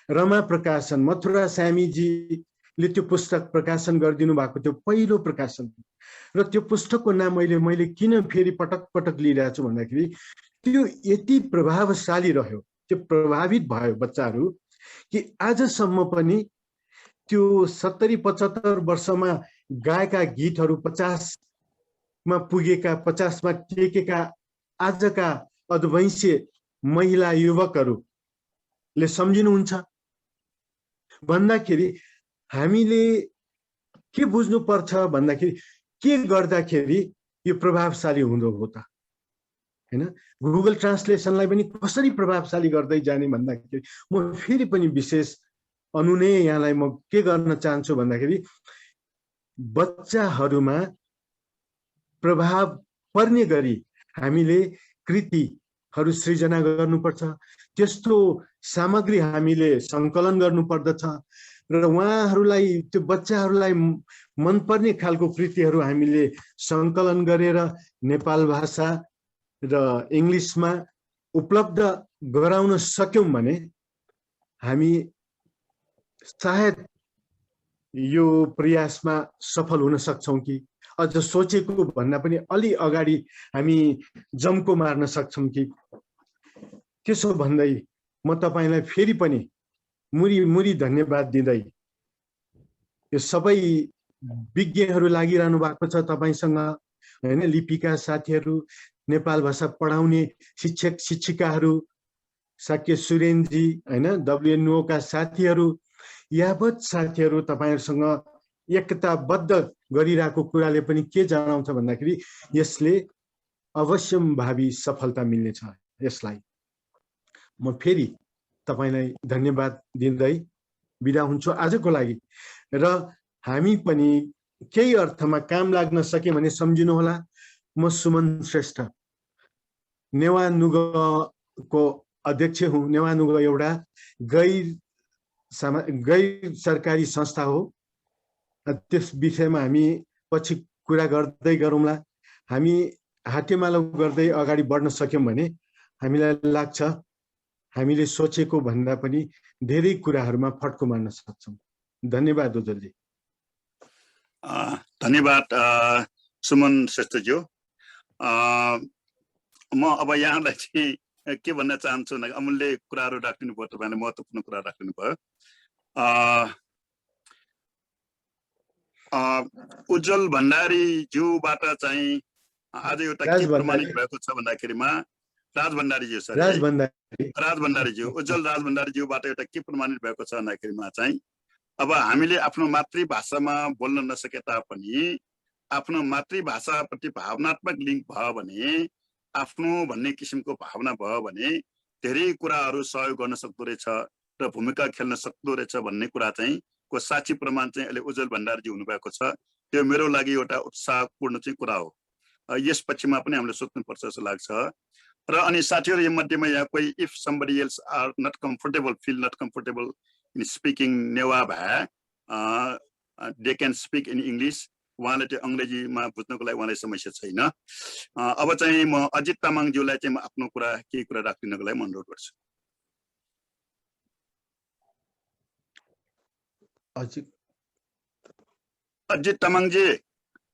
रमा प्रकाशन, मथुरा स्यामीजीले त्यो पुस्तक प्रकाशन गरिदिनु भएको थियो, पहिलो प्रकाशन। र त्यो पुस्तकको नाम मैले किन फेरि पटक पटक लिइरहेको छु भन्दाखेरि त्यो यति प्रभावशाली रह्यो, त्यो प्रभावित भयो बच्चाहरू कि आजसम्म पनि त्यो 70-75 वर्षमा गाएका गीतहरू 50मा पुगेका, 50मा टेकेका आजका अधवैंशी महिला युवकहरूले सम्झिनुहुन्छ भन्दाखेरि हामीले के बुझ्नु पर्छ भन्दाखेरि के गर्दाखेरि यो प्रभावशाली हुँदो हो त हैन गुगल ट्रान्सलेसनलाई पनि कसरी प्रभावशाली गर्दै जाने भन्दाखेरि म फेरि पनि विशेष अनुनय यहाँलाई म के गर्न चाहन्छु भन्दाखेरि बच्चाहरूमा प्रभाव पर्ने गरी हामीले कृतिहरू सृजना गर्नुपर्छ त्यस्तो सामग्री हामीले सङ्कलन गर्नुपर्दछ र उहाँहरूलाई त्यो बच्चाहरूलाई मनपर्ने खालको कृतिहरू हामीले सङ्कलन गरेर नेपाल भाषा र इङ्ग्लिसमा उपलब्ध गराउन सक्यौँ भने हामी सायद यो प्रयासमा सफल हुन सक्छौँ कि अझ सोचेको भन्दा पनि अलि अगाडि हामी जम्को मार्न सक्छौँ कि त्यसो भन्दै म तपाईलाई फेरि पनि मुरी मुरी धन्यवाद दिँदै यो सबै विज्ञहरू लागिरहनु भएको छ तपाईसँग हैन लिपिका साथीहरू नेपाल भाषा पढाउने शिक्षक शिक्षिकाहरू साक्य सुरेनजी हैन WNO का साथीहरू यावत साथीहरू तपाईहरुसँग एकताबद्ध गरिरहेको कुराले पनि के जनाउँछ भन्दाखेरि यसले अवश्यम्भावी सफलता मिल्नेछ यसलाई म फेरि तपाईलाई धन्यवाद दिँदै बिदा हुन्छु आजको लागि र हामी पनि केही अर्थमा काम लाग्न सके भने सम्झिनु होला म सुमन श्रेष्ठ नेवानुगको अध्यक्ष हुँ नेवानुग एउटा गैर सरकारी संस्था हो त्यस विषयमा हामी पछि कुरा गर्दै गरौँला हामी हातेमालो गर्दै अगाडि बढ्न सक्यौं भने हामीलाई लाग्छ हामीले सोचेको भन्दा पनि धेरै कुराहरुमा फड्को मार्न सक्छौं धन्यवाद उज्जवलजी धन्यवाद सुमन श्रेष्ठज्यू म अब यहाँलाई चाहिँ के भन्न चाहन्छु भने अमूल्य कुराहरु राख्नु भयो तपाईले महत्त्वपूर्ण कुरा राख्नु भयो उज्जवल भण्डारी ज्यूबाट चाहिँ आज एउटा के प्रमाणित भएको छ भन्दाखेरिमा राज भण्डारी ज्यू सर राज भण्डारी ज्यू उज्जवल राज भण्डारी ज्यूबाट एउटा के प्रमाणित भएको छ भन्दाखेरिमा चाहिँ अब हामीले आफ्नो मातृभाषामा बोल्न नसके तापनि आफ्नो मातृभाषाप्रति भावनात्मक लिंक भयो भने आफ्नो भन्ने किसिमको भावना भयो भने धेरै कुराहरु सहयोग गर्न सक्दो रहेछ र भूमिका खेल्न सक्दो रहेछ भन्ने कुरा चाहिँ को साक्षी प्रमाण चाहिँ अहिले उज्जवल भण्डारीजी हुनुभएको छ त्यो मेरो लागि एउटा उत्साहपूर्ण चाहिँ कुरा हो यस पक्षमा पनि हामीले सोच्नुपर्छ जस्तो लाग्छ र अनि साथीहरु यो मध्येमा यहाँ कोही if somebody else are not comfortable feel not comfortable in speaking Newa भए they can speak in English उहाँले त्यो अंग्रेजीमा बुझ्नको लागि उहाँलाई समस्या छैन अब चाहिँ म अजित तामाङ ज्यूलाई चाहिँ म आफ्नो कुरा केही कुरा राख्दिनको लागि अनुरोध गर्छु अजित तामाङ जी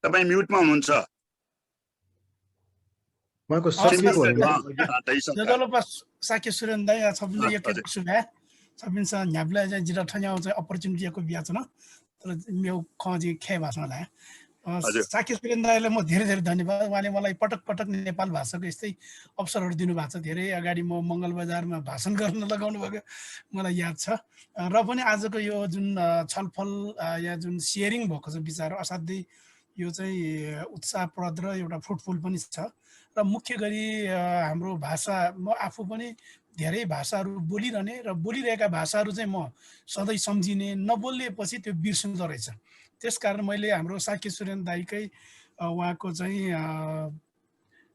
तपाई म्युटमा हुनुहुन्छ उहाँको सजिलो जदोलपा साके सुरेन दाइ सबले एक सुभा सबिनसा न्याब्ला चाहिँ जिरा ठन्याउ चाहिँ अपर्च्युनिटी को बिया छ न तर मेरो खजी खे भाषा ला साके सुरेन दाइलाई म धेरै धेरै धन्यवाद उहाँले मलाई पटक पटक नेपाल भाषाको यस्तै अवसरहरु दिनु भएको छ धेरै अगाडि म मंगल बजारमा भाषण गर्न लगाउनु भएको मलाई याद छ र पनि आजको यो जुन छलफल या जुन शेयरिङ भएको छ विचार असाध्यै यो चाहिँ उत्साहप्रद र एउटा फ्रुटफुल पनि छ र मुख्य गरी हाम्रो भाषा म आफू पनि धेरै भाषाहरु बोलिरहने र बोलिरहेका भाषाहरु चाहिँ म सधैं सम्झिने नबोल्नेपछि त्यो बिर्सिँदो रहेछ त्यसकारण मैले हाम्रो साके सुरेन दाइकै उहाँको चाहिँ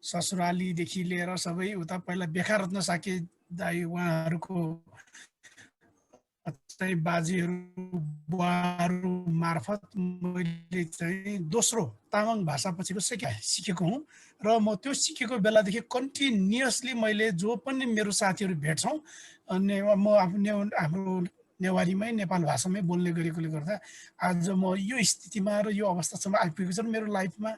ससुराली देखि लिएर सबै उता पहिला बेखारत्न साके दाइ उहाँहरुको चाहिँ बाजेहरु बुवाहरु मार्फत मैले चाहिँ दोस्रो तामाङ भाषा पछिको सिकेको हुँ र म त्यो सिकेको बेलादेखि कन्टिन्युअसली मैले जो पनि मेरो साथीहरु भेट्छौं अनि म हाम्रो नेवारीमै नेपाल भाषामै बोल्ने गरेकोले गर्दा आज म यो स्थितिमा र यो अवस्थासम्म आइपुगेको छु मेरो लाइफमा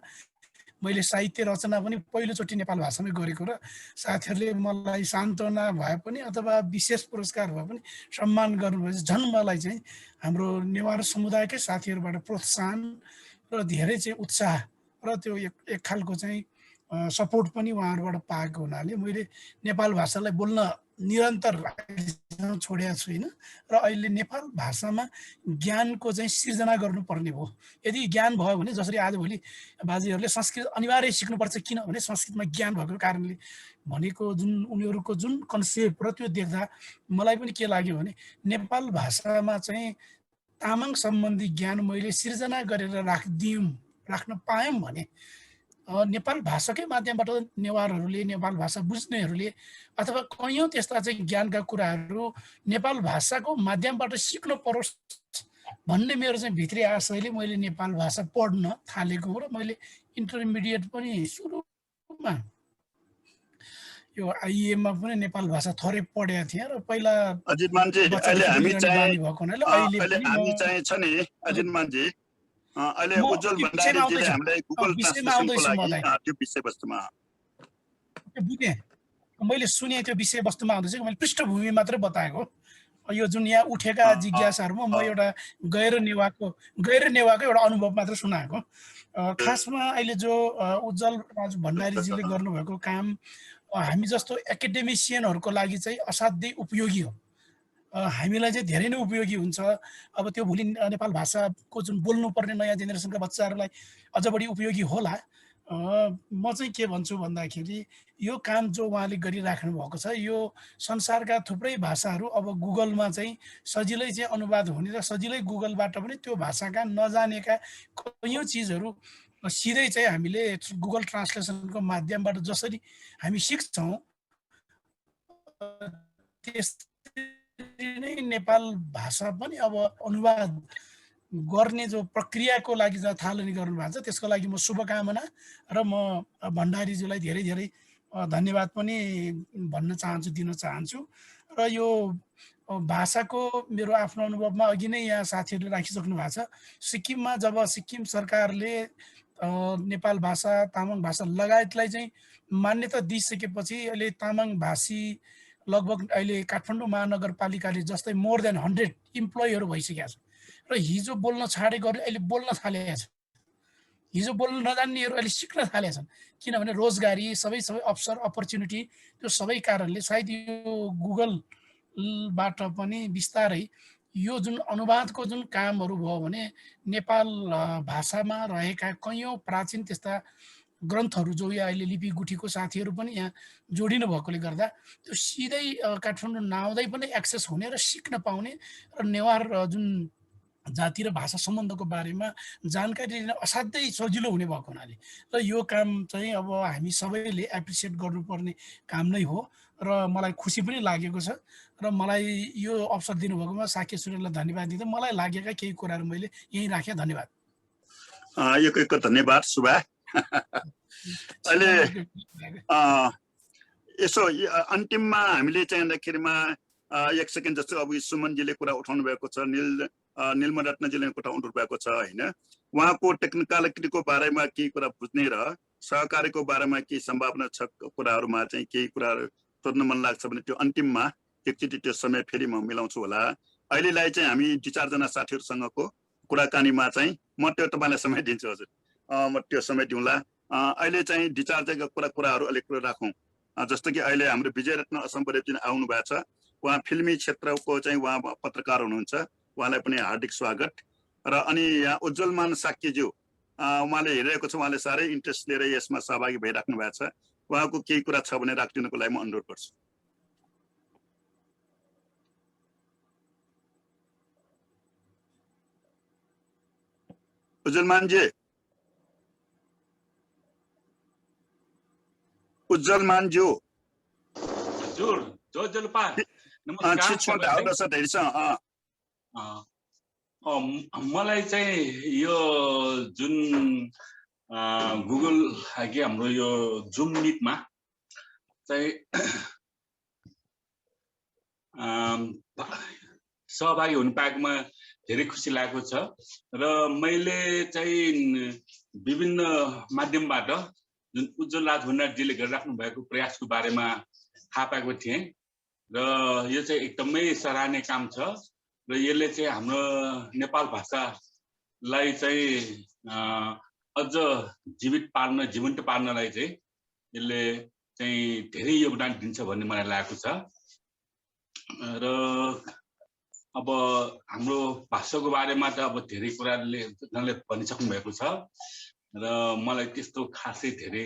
मैले साहित्य रचना पनि पहिलोचोटि नेपाल भाषामै गरेको र साथीहरुले मलाई सान्त्वना भए पनि अथवा विशेष पुरस्कार भए पनि सम्मान गर्नुभएछ झन् मलाई चाहिँ हाम्रो नेवार समुदायकै साथीहरुबाट प्रोत्साहन र धेरै चाहिँ उत्साह र त्यो एक खालको चाहिँ सपोर्ट पनि उहाँहरुबाट पाएको हुनाले मैले नेपाल भाषालाई बोल्न निरन्तर छोडेको छुइनँ र अहिले नेपाल भाषामा ज्ञानको चाहिँ सिर्जना गर्नुपर्ने भयो। यदि ज्ञान भयो भने जसरी आजभोलि बाजेहरूले संस्कृत अनिवार्य सिक्नुपर्छ किनभने संस्कृतमा ज्ञान भएको कारणले भनेको जुन उनीहरूको जुन कन्सेप्ट र त्यो देख्दा मलाई पनि के लाग्यो भने नेपाल भाषामा चाहिँ तामाङ सम्बन्धी ज्ञान मैले सिर्जना गरेर राख्न पायौँ भने नेपाल भाषाकै माध्यमबाट नेवारहरूले नेपाल भाषा बुझ्नेहरूले अथवा कैयौँ त्यस्ता चाहिँ ज्ञानका कुराहरू नेपाल भाषाको माध्यमबाट सिक्नु परोस् भन्ने मेरो चाहिँ भित्री आशयले मैले नेपाल भाषा पढ्न थालेको हो र मैले इन्टरमिडिएट पनि सुरुमा यो आइएममा पनि नेपाल भाषा थोरै पढेको थिएँ र पहिला अजित मानजी अहिले हामी चाहिँ छ नि अजित मानजी अहिले उज्जवल भण्डारीजीले हामीलाई गुगल ट्रान्सलेसनको लागि त्यो विषयवस्तुमा बुझेँ मैले सुने त्यो विषयवस्तुमा आउँदैछ मैले पृष्ठभूमि मात्रै बताएको यो जुन यहाँ उठेका जिज्ञासाहरूमा म एउटा गैर नेवाको एउटा अनुभव मात्र सुनाएको खासमा अहिले जो उज्जवल भण्डारीजीले गर्नुभएको काम हामी जस्तो एकाडेमिसियनहरूको लागि चाहिँ असाध्यै उपयोगी हो। हामीलाई चाहिँ धेरै नै उपयोगी हुन्छ। अब त्यो भोलि नेपाल भाषाको जुन बोल्नुपर्ने नयाँ जेनेरेसनका बच्चाहरूलाई अझ बढी उपयोगी होला। म चाहिँ के भन्छु भन्दाखेरि यो काम जो उहाँले गरिराख्नु भएको छ यो संसारका थुप्रै भाषाहरू अब गुगलमा चाहिँ सजिलै चाहिँ अनुवाद हुने र सजिलै गुगलबाट पनि त्यो भाषाका नजानेका कैयौँ चिजहरू सिधै चाहिँ हामीले गुगल ट्रान्सलेसनको माध्यमबाट जसरी हामी सिक्छौँ त्यसरी नै नेपाल भाषा पनि अब अनुवाद गर्ने जो प्रक्रियाको लागि जहाँ थालनी गर्नु भएको छ त्यसको लागि म शुभकामना र म भण्डारीज्यूलाई धेरै धेरै धन्यवाद पनि भन्न चाहन्छु, दिन चाहन्छु। र यो भाषाको मेरो आफ्नो अनुभवमा अघि नै यहाँ साथीहरूले राखिसक्नु भएको छ। सिक्किममा जब सिक्किम सरकारले नेपाल भाषा तामाङ भाषा लगायतलाई चाहिँ मान्यता दिइसकेपछि अहिले तामाङ भाषी लगभग अहिले काठमाडौँ महानगरपालिकाले जस्तै मोर देन 100 इम्प्लोइहरू भइसकेका छ र हिजो बोल्न छाडेकोहरूले अहिले बोल्न थालेका छन्। हिजो बोल्न नजान्नेहरू अहिले सिक्न थालेका छन् किनभने रोजगारी सबै अवसर अपर्च्युनिटी त्यो सबै कारणले सायद यो गुगलबाट पनि बिस्तारै यो जुन अनुवादको जुन कामहरू भयो भने नेपाल भाषामा रहेका कैयौँ प्राचीन त्यस्ता ग्रन्थहरू जो यहाँ अहिले लिपि गुठीको साथीहरू पनि यहाँ जोडिनु भएकोले गर्दा त्यो सिधै काठमाडौँ नआउँदै पनि एक्सेस हुने र सिक्न पाउने र नेवार जुन जाति र भाषा सम्बन्धको बारेमा जानकारी लिन असाध्यै सजिलो हुने भएको हुनाले र यो काम चाहिँ अब हामी सबैले एप्रिसिएट गर्नुपर्ने काम नै हो र मलाई खुसी पनि लागेको छ र मलाई यो अवसर दिनुभएकोमा साक्य सूर्यलाई धन्यवाद दिँदै मलाई लागेका केही कुराहरू मैले यहीँ राखेँ। धन्यवाद। एक धन्यवाद सुभा। अहिले यसो अन्तिममा हामीले चाहिँदाखेरिमा एक सेकेन्ड जस्तो अब सुमनजीले कुरा उठाउनु भएको छ, निलमरत्नजीले कुरा उठाउनु भएको छ होइन, उहाँको टेक्निकलिटीको बारेमा केही कुरा बुझ्ने र सहकारीको बारेमा केही सम्भावना छ कुराहरूमा चाहिँ केही कुराहरू सोध्न मन लाग्छ भने त्यो अन्तिममा एकचोटि त्यो समय फेरि म मिलाउँछु होला। अहिलेलाई चाहिँ हामी 2-4 जना साथीहरूसँगको कुराकानीमा चाहिँ म त्यो तपाईँलाई समय दिन्छु हजुर, म त्यो समय दिउँला। अहिले चाहिँ 2-4 कुराहरू अलिक राखौँ। जस्तो कि अहिले हाम्रो विजयरत्न असम्बरेजी आउनु भएको छ, उहाँ फिल्मी क्षेत्रको चाहिँ उहाँ पत्रकार हुनुहुन्छ, उहाँलाई पनि हार्दिक स्वागत। र अनि यहाँ उज्जवलमान साक्यज्यू उहाँले हेरिरहेको छ, उहाँले साह्रै इन्ट्रेस्ट लिएर यसमा सहभागी भइराख्नु भएको छ, उहाँको केही कुरा छ भने राखिदिनुको लागि म अनुरोध गर्छु। उज्जवलमानजी, उज्जवलमानज्यू हजुर, जोजलपा मलाई चाहिँ यो जुन गुगल कि हाम्रो यो जुम मिटमा चाहिँ सहभागी हुन पाएकोमा धेरै खुसी लागेको छ र मैले चाहिँ विभिन्न माध्यमबाट जुन उज्जवल राज भण्डारीजीले गरिराख्नु भएको प्रयासको बारेमा थाहा पाएको थिएँ र यो चाहिँ एकदमै सराहनीय काम छ र यसले चाहिँ हाम्रो नेपाल भाषालाई चाहिँ अझ जीवन्त पार्नलाई चाहिँ यसले चाहिँ धेरै योगदान दिन्छ भन्ने मलाई लागेको छ र अब हाम्रो भाषाको बारेमा त अब धेरै कुराले जसले भनिसक्नु भएको छ र मलाई त्यस्तो खासै धेरै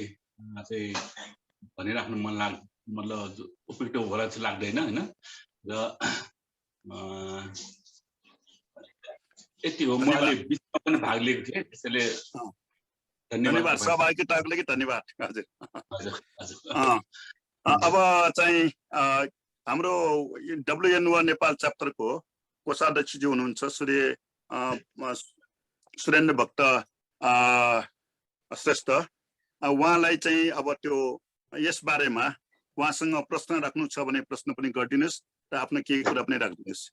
चाहिँ भनिराख्नु मतलब उपयुक्त होला चाहिँ लाग्दैन हैन र यति हो। मैले बिचमा पनि भाग लिएको थिएँ त्यसैले धन्यवाद सहभागिताको लागि धन्यवाद। हजुर अब चाहिँ हाम्रो WNO नेपाल च्याप्टरको कोषाध्यक्षज्यू हुनुहुन्छ सुरेन्द्र भक्त श्रेष्ठ। उहाँलाई चाहिँ अब त्यो यस बारेमा उहाँसँग प्रश्न राख्नु छ भने प्रश्न पनि गरिदिनुहोस् र आफ्नो केही कुरा पनि राखिदिनुहोस्।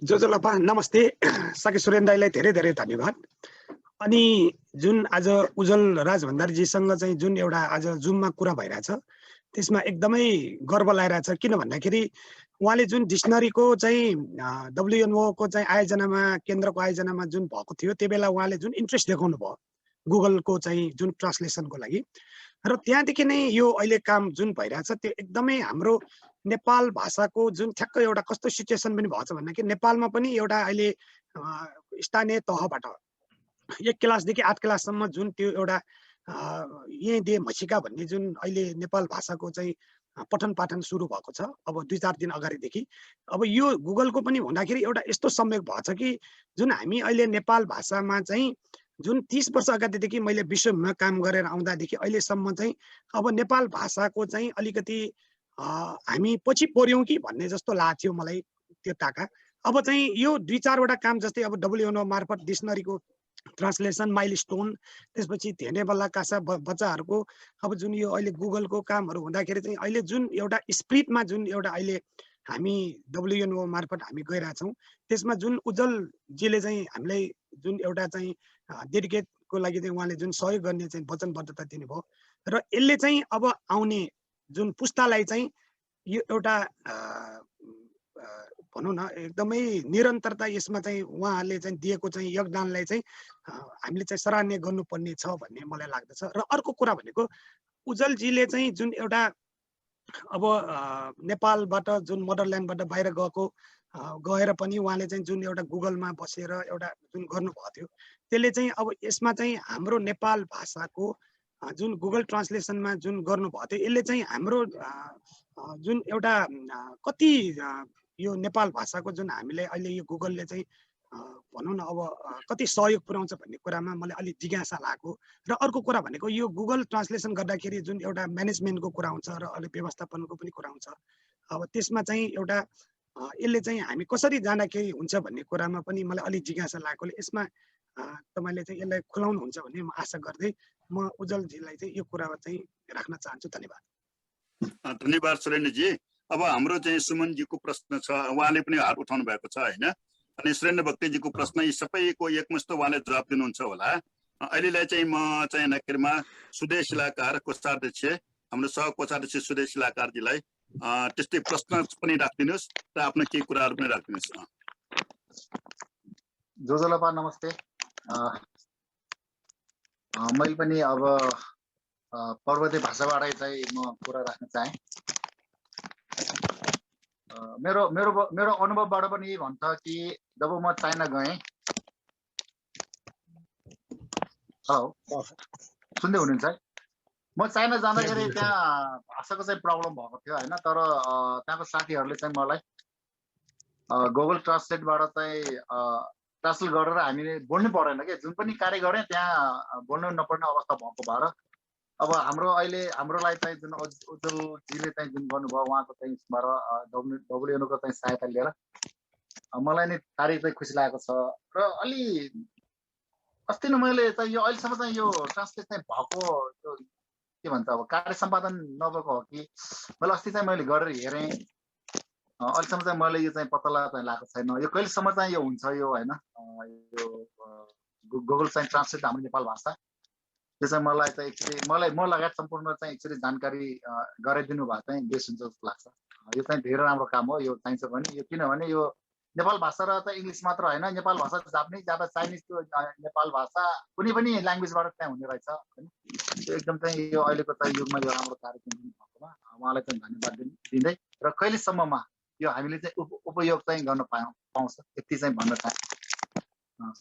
जोजोलपा नमस्ते। साके सुरेन्द्र दाइलाई धेरै धेरै धन्यवाद। अनि जुन आज उज्जवल राज भण्डारीजीसँग चाहिँ जुन एउटा आज जुममा कुरा भइरहेछ त्यसमा एकदमै गर्व लागिरहेछ। किन भन्दाखेरि उहाँले जुन डिक्सनरीको चाहिँ WNO को चाहिँ आयोजनामा केन्द्रको आयोजनामा जुन भएको थियो त्यो बेला उहाँले जुन इन्ट्रेस्ट देखाउनु भयो गुगलको चाहिँ जुन ट्रान्सलेसनको लागि र त्यहाँदेखि नै यो अहिले काम जुन भइरहेछ त्यो एकदमै हाम्रो नेपाल भाषाको जुन ठ्याक्क एउटा कस्तो सिचुएसन पनि भएको छ भन्दाखेरि नेपालमा पनि एउटा अहिले स्थानीय तहबाट 1 क्लासदेखि 8 क्लाससम्म जुन त्यो एउटा यही दे मछिका भन्ने जुन अहिले नेपाल भाषाको चाहिँ पठन पाठन सुरु भएको छ अब 2-4 दिन अगाडिदेखि। अब यो गुगलको पनि हुँदाखेरि एउटा यस्तो संयोग भएको छ कि जुन हामी अहिले नेपाल भाषामा चाहिँ जुन 30 वर्ष अगाडिदेखि मैले विश्वमा काम गरेर आउँदादेखि अहिलेसम्म चाहिँ अब नेपाल भाषाको चाहिँ अलिकति हामी पछि पर्यौँ कि भन्ने जस्तो लाग्थ्यो मलाई त्यो टाका। अब चाहिँ यो 2-4 वटा काम जस्तै अब WNO मार्फत डिक्सनरीको ट्रान्सलेसन माइलस्टोन त्यसपछि धेनेबल्ला कासा बच्चाहरूको अब जुन यो अहिले गुगलको कामहरू हुँदाखेरि चाहिँ अहिले जुन एउटा स्पिरिटमा जुन एउटा अहिले हामी WNO मार्फत हामी गइरहेछौँ त्यसमा जुन उज्जवलजीले चाहिँ हामीलाई जुन एउटा चाहिँ डेडिकेटको लागि चाहिँ उहाँले जुन सहयोग गर्ने चाहिँ वचनबद्धता दिनुभयो र यसले चाहिँ अब आउने जुन पुस्तालाई चाहिँ यो एउटा भनौँ न एकदमै निरन्तरता यसमा चाहिँ उहाँहरूले चाहिँ दिएको चाहिँ योगदानलाई चाहिँ हामीले चाहिँ सराहनीय गर्नुपर्ने छ भन्ने मलाई लाग्दछ। र अर्को कुरा भनेको उज्जवलजीले चाहिँ जुन एउटा अब नेपालबाट जुन मदरल्यान्डबाट बाहिर गएर पनि उहाँले चाहिँ जुन एउटा गुगलमा बसेर एउटा जुन गर्नुभएको थियो त्यसले चाहिँ अब यसमा चाहिँ हाम्रो नेपाल भाषाको जुन गुगल ट्रान्सलेसनमा जुन गर्नुभएको थियो यसले चाहिँ हाम्रो जुन एउटा कति यो नेपाल भाषाको जुन हामीले अहिले यो गुगलले चाहिँ भनौँ न अब कति सहयोग पुर्याउँछ भन्ने कुरामा मलाई अलिक जिज्ञासा लागेको। र अर्को कुरा भनेको यो गुगल ट्रान्सलेसन गर्दाखेरि जुन एउटा म्यानेजमेन्टको कुरा हुन्छ र अलिक व्यवस्थापनको पनि कुरा हुन्छ अब त्यसमा चाहिँ एउटा यसले चाहिँ हामी कसरी जाँदाखेरि हुन्छ भन्ने कुरामा पनि मलाई अलिक जिज्ञासा लागेकोले यसमा तपाईँले चाहिँ यसलाई खुलाउनुहुन्छ भन्ने म आशा गर्दै म उज्जवलजीलाई चाहिँ यो कुरा चाहिँ राख्न चाहन्छु। धन्यवाद। धन्यवाद सुरेन्द्रजी। अब हाम्रो चाहिँ सुमनजीको प्रश्न छ, उहाँले पनि हात उठाउनु भएको छ होइन। अनि सुरेन्द्र भक्तिजीको प्रश्न यी सबैको एकमुष्ट उहाँले जवाब दिनुहुन्छ होला। अहिलेलाई चाहिँ म चाहिँ नकेरमा सुदेश शिलाकार कोषाध्यक्ष हाम्रो सहकोषाध्यक्ष सुदेश शिलाकारजीलाई त्यस्तै प्रश्न पनि राखिदिनुहोस् र आफ्नो केही कुराहरू पनि राखिदिनुहोस्। जोजोलपा नमस्ते। मैले पनि अब पर्वतीय भाषाबाटै चाहिँ म कुरा राख्न चाहेँ। मेरो मेरो मेरो अनुभवबाट पनि भन्छ कि जब म चाइना गएँ, हेलो सुन्दै हुनुहुन्छ है, म चाइना जाँदाखेरि त्यहाँ भाषाको चाहिँ प्रब्लम भएको थियो होइन। तर त्यहाँको साथीहरूले चाहिँ मलाई गुगल ट्रान्सलेटबाट चाहिँ ट्रान्सलेट गरेर हामीले बोल्नु परेन कि जुन पनि कार्य गरेँ त्यहाँ बोल्नु नपर्ने अवस्था भएको भएर अब हाम्रोलाई चाहिँ जुन उज्जवलजीले चाहिँ जुन गर्नुभयो उहाँको चाहिँ WNOको चाहिँ सहायता लिएर मलाई नै साह्रै चाहिँ खुसी लागेको छ। र अलि अस्ति नै मैले चाहिँ यो अहिलेसम्म चाहिँ यो ट्रान्सलेट चाहिँ भएको के भन्छ अब कार्य सम्पादन नभएको हो कि मैले अस्ति चाहिँ मैले गरेर हेरेँ, अहिलेसम्म चाहिँ मैले यो चाहिँ पत्ता चाहिँ लागेको छैन यो कहिलेसम्म चाहिँ यो हुन्छ यो होइन। यो गुगल चाहिँ ट्रान्सलेट हाम्रो नेपाल भाषा त्यो चाहिँ मलाई चाहिँ एक्चुअली म लगायत सम्पूर्ण चाहिँ एक्चुअली जानकारी गराइदिनु भए चाहिँ बेस हुन्छ जस्तो लाग्छ। यो चाहिँ धेरै राम्रो काम हो, यो चाहिन्छ भने यो किनभने यो नेपाल भाषा र चाहिँ इङ्ग्लिस मात्र होइन, नेपाल भाषा जापानिज या चाइनिज त्यो नेपाल भाषा कुनै पनि ल्याङ्ग्वेजबाट त्यहाँ हुने रहेछ होइन। यो एकदम चाहिँ यो अहिलेको चाहिँ युगमा यो राम्रो कार्यक्रम दिनुभएकोमा उहाँलाई चाहिँ धन्यवाद दिँदै र कहिलेसम्ममा यो हामीले चाहिँ उपयोग चाहिँ गर्न पाउँछ यति चाहिँ भन्न चाहे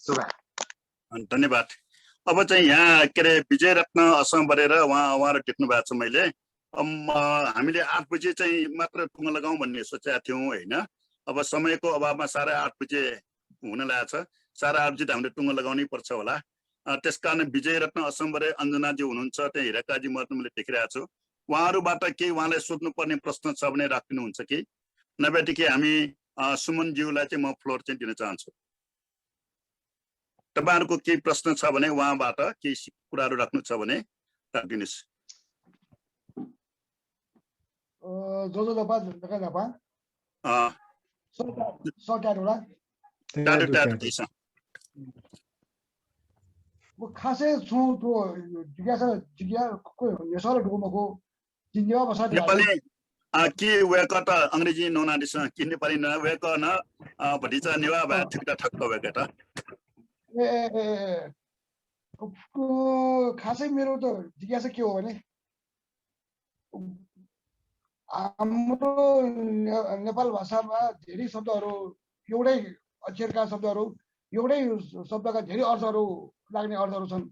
सुभा। धन्यवाद। अब चाहिँ यहाँ के अरे विजय रत्न असम बरेर उहाँहरू टिप्नु भएको छ। मैले हामीले 8 बजे चाहिँ मात्र टुङ्गो लगाउँ भन्ने सोचेका थियौँ होइन। अब समयको अभावमा 8:30 बजे हुन लागेको छ। 8:30 बजे त हामीले टुङ्गो लगाउनै पर्छ होला। त्यसकारण विजय रत्न असम्बरे अन्जनाजी हुनुहुन्छ, त्यहाँ हिराकाजी मैले देखिरहेको छु। उहाँहरूबाट केही उहाँलाई सोध्नुपर्ने प्रश्न छ भने राखिदिनुहुन्छ कि नभएदेखि हामी सुमनज्यूलाई चाहिँ म फ्लोर चाहिँ दिन चाहन्छु। तपाईँहरूको केही प्रश्न छ भने उहाँबाट केही कुराहरू राख्नु छ भने राखिदिनुहोस्। खासै छौँ त्यो जिज्ञासा नेसर ढुमको जिन्देवा बसाले नेपाली के वेक त अंग्रेजी नोनादिस कि नेपाली न वेक न भटिचा नेवा बा ठिकटा ठक्क वेक त खासै मेरो त जिज्ञासा के हो भने हाम्रो नेपाल भाषामा धेरै शब्दहरू एउटै अक्षरका शब्दहरू एउटै शब्दका धेरै अर्थहरू लाग्ने अर्थहरू छन्।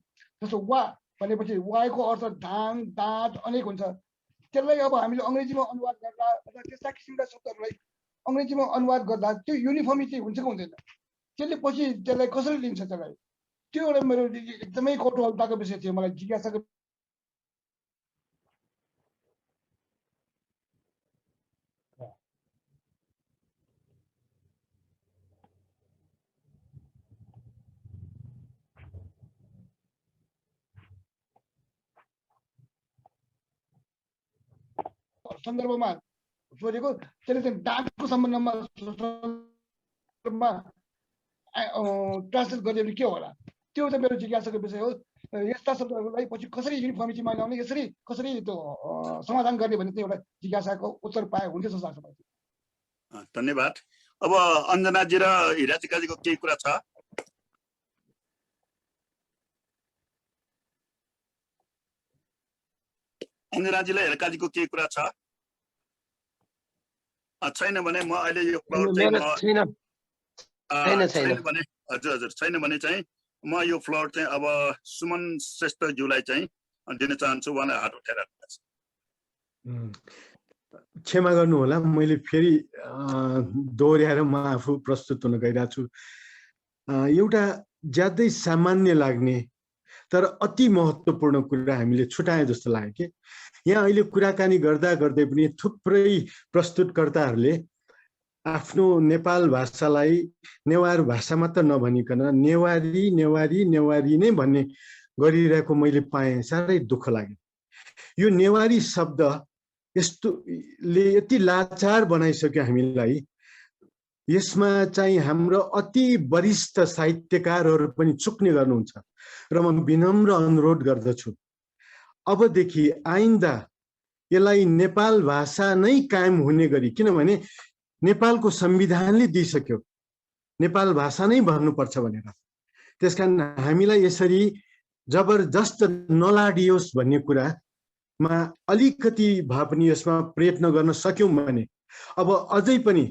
जस्तो वा भनेपछि वाको अर्थ धान दाँत अनेक हुन्छ। त्यसलाई अब हामीले अङ्ग्रेजीमा अनुवाद गर्दा अथवा त्यस्ता किसिमका शब्दहरूलाई अङ्ग्रेजीमा अनुवाद गर्दा त्यो युनिफर्मिटी हुन्छ कि हुँदैन, त्यसले पछि त्यसलाई कसरी लिन्छ त्यसलाई, त्यो एउटा मेरो एकदमै कौतूहलताको विषय थियो। मलाई जिज्ञासाको सन्दर्भमा सोधेको। त्यसले चाहिँ डाकको सम्बन्धमा ट्रान्सलेट गरिदियो भने के होला, त्यो चाहिँ मेरो जिज्ञासाको विषय हो। यस्ता शब्दहरूलाई पछि कसरी युनिफर्मिटीमा ल्याउने, यसरी कसरी त्यो समाधान गर्ने भन्ने चाहिँ एउटा जिज्ञासाको उत्तर पाए हुन्थ्यो जस्तो लाग्छ मलाई। धन्यवाद। अब अञ्जनाजी र हिराचिकाजीको केही कुरा छ? अञ्जनाजीलाई हिराकाजीको केही कुरा छ? छैन भने म अहिले यो छैन भने हजुर छैन भने चाहिँ म यो फ्लोर चाहिँ अब सुमन श्रेष्ठज्यूलाई चाहिँ दिन चाहन्छु। उहाँलाई हात उठाएर क्षमा गर्नु होला, मैले फेरि दोहोऱ्याएर म आफू प्रस्तुत हुन गइरहेको छु। एउटा ज्यादै सामान्य लाग्ने तर अति महत्त्वपूर्ण कुरा हामीले छुटाए जस्तो लाग्यो कि यहाँ अहिले कुराकानी गर्दा गर्दै पनि थुप्रै प्रस्तुतकर्ताहरूले आफ्नो नेपाल भाषालाई नेवार भाषा मात्र नभनिकन नेवारी नेवारी नेवारी नै भन्ने गरिरहेको मैले पाएँ। साह्रै दुःख लाग्यो। यो नेवारी शब्द यस्तोले यति लाचार बनाइसक्यो हामीलाई। यसमा चाहिँ हाम्रो अति वरिष्ठ साहित्यकारहरू पनि चुक्ने गर्नुहुन्छ र म विनम्र अनुरोध गर्दछु अबदेखि आइन्दा यसलाई नेपाल भाषा नै कायम हुने गरी, किनभने नेपालको संविधानले दिइसक्यो नेपाल भाषा नै भन्नुपर्छ भनेर। त्यसकारण हामीलाई यसरी जबरजस्त नलाडियोस् भन्ने कुरामा अलिकति भए पनि यसमा प्रयत्न गर्न सक्यौँ भने अब अझै पनि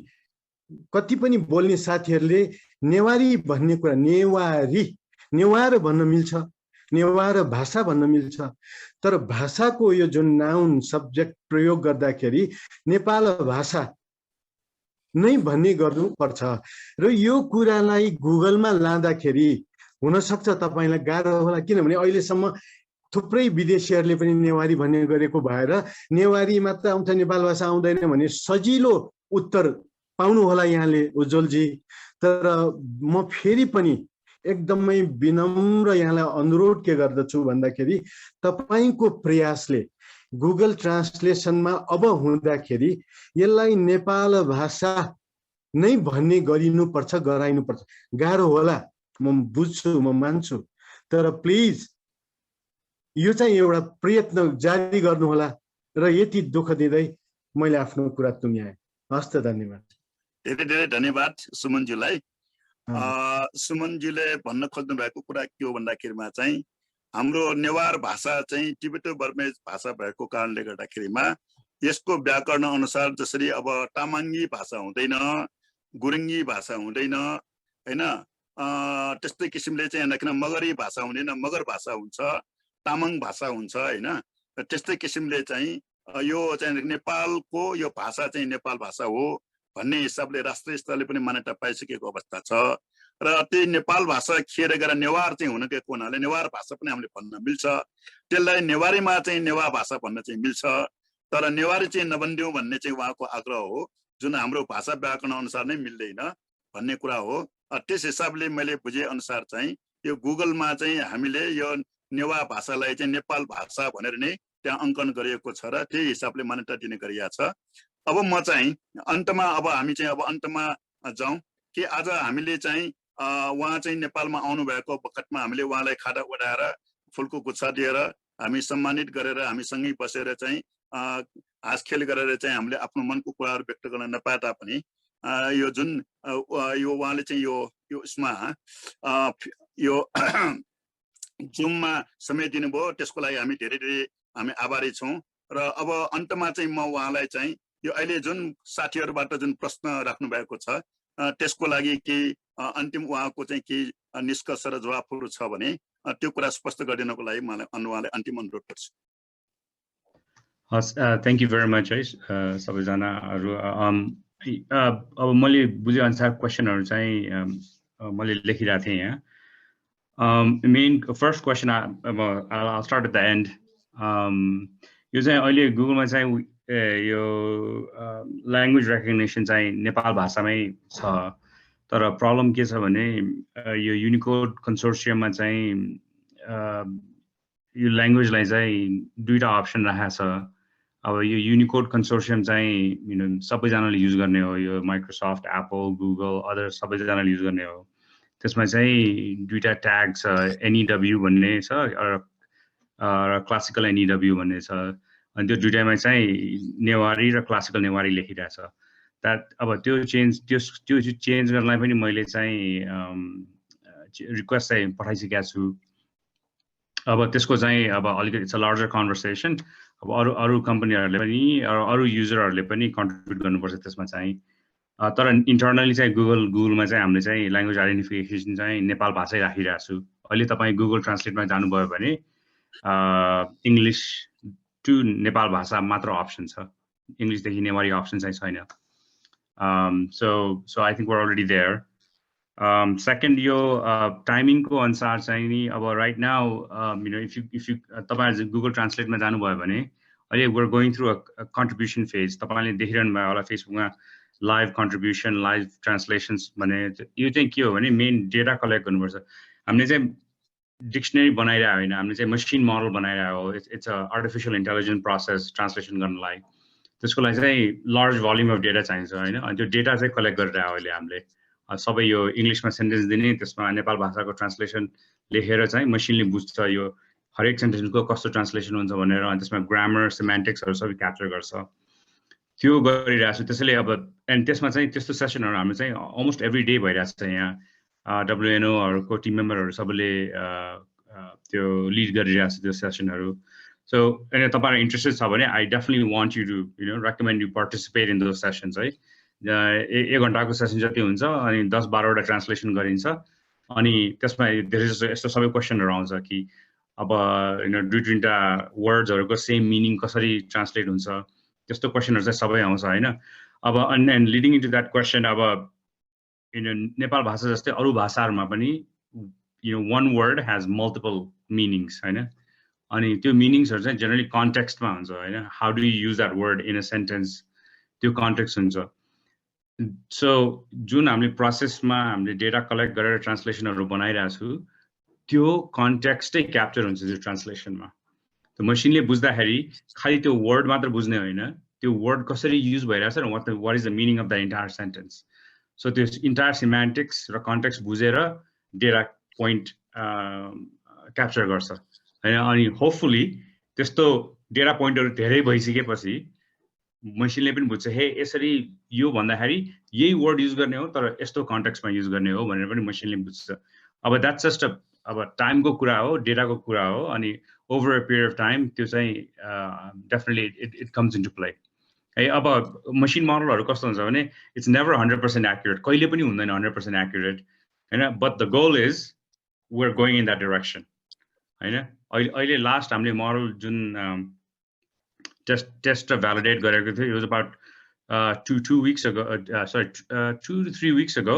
कति पनि बोल्ने साथीहरूले नेवारी भन्ने कुरा नेवार भन्न मिल्छ, नेवार भाषा भन्न मिल्छ, तर भाषाको यो जुन नाउन सब्जेक्ट प्रयोग गर्दाखेरि नेपाल भाषा नै भन्ने गर्नुपर्छ। र यो कुरालाई गुगलमा लाँदाखेरि हुनसक्छ तपाईँलाई गाह्रो होला, किनभने अहिलेसम्म थुप्रै विदेशीहरूले पनि नेवारी भन्ने गरेको भएर नेवारी मात्र आउँछ नेपाल भाषा आउँदैन भने सजिलो उत्तर पाउनु होला यहाँले उज्जवलजी। तर म फेरि पनि एकदमै विनम्र यहाँलाई अनुरोध के गर्दछु भन्दाखेरि तपाईँको प्रयासले गुगल ट्रान्सलेसनमा अब हुँदाखेरि यसलाई नेपाल भाषा नै भन्ने गरिनुपर्छ, गराइनुपर्छ। गाह्रो होला, म बुझ्छु, म मान्छु, तर प्लिज यो चाहिँ एउटा प्रयत्न जारी गर्नुहोला। र यति दुःख दिँदै मैले आफ्नो कुरा टुङ्ग्याएँ। हस्त, धन्यवाद। धेरै धेरै धन्यवाद सुमनज्यूलाई। सुमनज्यूले भन्न खोज्नु भएको कुरा के हो भन्दाखेरिमा चाहिँ हाम्रो नेवार भाषा चाहिँ टिबेटो बर्मेज भाषा भएको कारणले गर्दाखेरिमा यसको व्याकरण अनुसार जसरी अब तामाङ्गी भाषा हुँदैन, गुरुङ्गी भाषा हुँदैन हैन, त्यस्तै किसिमले चाहिँ किन मगरी भाषा हुँदैन, मगर भाषा हुन्छ, तामाङ भाषा हुन्छ हैन, त्यस्तै किसिमले चाहिँ यो चाहिँ नेपालको यो भाषा चाहिँ नेपाल भाषा हो भन्ने हिसाबले राष्ट्रिय स्तरले पनि मान्यता पाइसकेको अवस्था छ र त्यही नेपाल भाषा खेर गएर नेवार चाहिँ हुन गएको हुनाले नेवार भाषा पनि हामीले भन्न मिल्छ, त्यसलाई नेवारीमा चाहिँ नेवा भाषा भन्न चाहिँ मिल्छ, तर नेवारी चाहिँ नबन्दिउँ भन्ने चाहिँ उहाँको आग्रह हो, जुन हाम्रो भाषा व्याकरण अनुसार नै मिल्दैन भन्ने कुरा हो। त्यस हिसाबले मैले बुझे अनुसार चाहिँ यो गुगलमा चाहिँ हामीले यो नेवा भाषालाई चाहिँ नेपाल भाषा भनेर नै त्यहाँ अङ्कन गरिएको छ र त्यही हिसाबले मान्यता दिने गरिएको छ। अब म चाहिँ अन्तमा हामी चाहिँ अन्तमा जाउँ कि आज हामीले चाहिँ उहाँ चाहिँ नेपालमा आउनु भएको बखतमा हामीले उहाँलाई खादा ओढाएर फुलको गुच्छा दिएर हामी सम्मानित गरेर हामीसँगै बसेर चाहिँ हाँसखेल गरेर चाहिँ हामीले आफ्नो मनको कुराहरू व्यक्त गर्न नपाए तापनि यो जुन यो उहाँले चाहिँ यो उसमा यो जुममा समय दिनुभयो त्यसको लागि हामी धेरै धेरै हामी आभारी छौँ। र अब अन्तमा चाहिँ म उहाँलाई चाहिँ यो अहिले जुन साथीहरूबाट जुन प्रश्न राख्नु भएको छ त्यसको लागि केही अन्तिम उहाँको चाहिँ केही निष्कर्ष र जवाफहरू छ भने त्यो कुरा स्पष्ट गरिदिनको लागि मलाई उहाँलाई अन्तिम अनुरोध गर्छु। हस्, थ्याङ्क यू भेरी मच है सबैजनाहरू। अब मैले बुझेअनुसार क्वेसनहरू चाहिँ मैले लेखिरहेको थिएँ यहाँ। Main first question I'll start at the end. यो चाहिँ अहिले गुगलमा चाहिँ यो ल्याङ्ग्वेज रेकग्निसन चाहिँ नेपाल भाषामै छ, तर प्रब्लम के छ भने यो युनिकोड कन्सोर्सियममा चाहिँ यो ल्याङ्ग्वेजलाई चाहिँ दुईटा अप्सन राखेको छ। अब यो युनिकोड कन्सोर्सियम चाहिँ सबैजनाले युज गर्ने हो, यो माइक्रोसफ्ट, एप्पल, गुगल, अदर सबैजनाले युज गर्ने हो। त्यसमा चाहिँ दुईटा ट्याग छ, NEW भन्ने छ र क्लासिकल NEW भन्ने छ, अनि त्यो दुईटामा चाहिँ नेवारी र क्लासिकल नेवारी लेखिरहेछ। अब त्यो चेन्ज गर्नलाई पनि मैले चाहिँ रिक्वेस्ट चाहिँ पठाइसकेको छु। अब त्यसको चाहिँ अब अलिकति इट्स अ लार्जर कन्भर्सेसन। अब अरू कम्पनीहरूले पनि अरू युजरहरूले पनि कन्ट्रिब्युट गर्नुपर्छ त्यसमा चाहिँ। तर इन्टरनली चाहिँ गुगलमा चाहिँ हामीले चाहिँ ल्याङ्ग्वेज आइडेन्टिफिकेसन चाहिँ नेपाल भाषै राखिरहेको छु। अहिले तपाईँ गुगल ट्रान्सलेटमा जानुभयो भने इङ्ग्लिस टु नेपाल भाषा मात्र अप्सन छ, इङ्ग्लिसदेखि नेवारी अप्सन चाहिँ छैन। So I think we're already there. Second यो टाइमिङको अनुसार चाहिँ नि अब राइट नाउ इफ यु तपाईँ गुगल ट्रान्सलेटमा जानुभयो भने अहिले we're going through a contribution phase. तपाईँले देखिरहनु भयो होला फेसबुकमा लाइभ कन्ट्रिब्युसन, लाइभ ट्रान्सलेसन्स भने यो चाहिँ के हो भने मेन डेटा कलेक्ट गर्नुपर्छ। हामीले चाहिँ डिक्सनरी बनाइरहेको होइन, हामीले चाहिँ मसिन मोडल बनाइरहेको हो। It's a artificial intelligence process translation गर्नलाई। त्यसको लागि चाहिँ लार्ज भोल्युम अफ डेटा चाहिन्छ होइन, अनि त्यो डेटा चाहिँ कलेक्ट गरिरहेको अहिले हामीले। सबै यो इङ्ग्लिसमा सेन्टेन्स दिने, त्यसमा नेपाल भाषाको ट्रान्सलेसन लेखेर चाहिँ मसिनले बुझ्छ यो हरेक सेन्टेन्सको कस्तो ट्रान्सलेसन हुन्छ भनेर, अनि त्यसमा ग्रामर, सिमेन्टिक्सहरू सबै क्याप्चर गर्छ। त्यो गरिरहेको छु। त्यसैले अब एन्ड त्यसमा चाहिँ त्यस्तो सेसनहरू हाम्रो चाहिँ अलमोस्ट एभ्री डे भइरहेको छ यहाँ। WNOहरूको टिम मेम्बरहरू सबैले त्यो लिड गरिरहेको छ त्यो सेसनहरू। सो अनि तपाईँहरू इन्ट्रेस्टेड छ भने I definitely want you to recommend you participate in those sessions है। 1 घन्टाको सेसन जति हुन्छ, अनि 10-12वटा ट्रान्सलेसन गरिन्छ, अनि त्यसमा धेरै जस्तो यस्तो सबै क्वेसनहरू आउँछ कि अब 2-3टा वर्ड्सहरूको सेम मिनिङ कसरी ट्रान्सलेट हुन्छ, त्यस्तो क्वेसनहरू चाहिँ सबै आउँछ होइन। अब and leading into that question, अब नेपाल भाषा जस्तै अरू भाषाहरूमा पनि वान वर्ड हेज मल्टिपल मिनिङ्स होइन, अनि त्यो मिनिङ्सहरू चाहिँ जेनरली कन्टेक्स्टमा हुन्छ होइन। How do you use that word in a sentence, त्यो कन्टेक्स्ट हुन्छ। सो जुन हामीले प्रोसेसमा हामीले डेटा कलेक्ट गरेर ट्रान्सलेसनहरू बनाइरहेको छु, त्यो कन्टेक्स्टै क्याप्चर हुन्छ त्यो ट्रान्सलेसनमा। त्यो मसिनले बुझ्दाखेरि खालि त्यो वर्ड मात्र बुझ्ने होइन, त्यो वर्ड कसरी युज भइरहेछ र what is the meaning of the entire sentence. So त्यो इन्टायर सिमेन्टिक्स र कन्टेक्स्ट बुझेर डेटा पोइन्ट क्याप्चर गर्छ होइन। अनि होपफुली त्यस्तो डेटा पोइन्टहरू धेरै भइसकेपछि मसिनले पनि बुझ्छ, हे यसरी यो भन्दाखेरि यही वर्ड युज गर्ने हो तर यस्तो कन्टेक्स्टमा युज गर्ने हो भनेर पनि मसिनले बुझ्छ। अब द्याट्स जस्ट अब टाइमको कुरा हो, डेटाको कुरा हो, अनि over a period of time त्यो चाहिँ definitely it comes into play है। अब मसिन मोडलहरू कस्तो हुन्छ भने इट्स नेभर 100% एक्युरेट, कहिले पनि हुँदैन 100% एक्युरेट होइन। But the goal is we are going in that direction होइन। अहिले लास्ट हामीले मोडल जुन टेस्ट र भ्यालिडेट गरेको थियो, it was about 2 weeks ago, 2 to 3 weeks ago,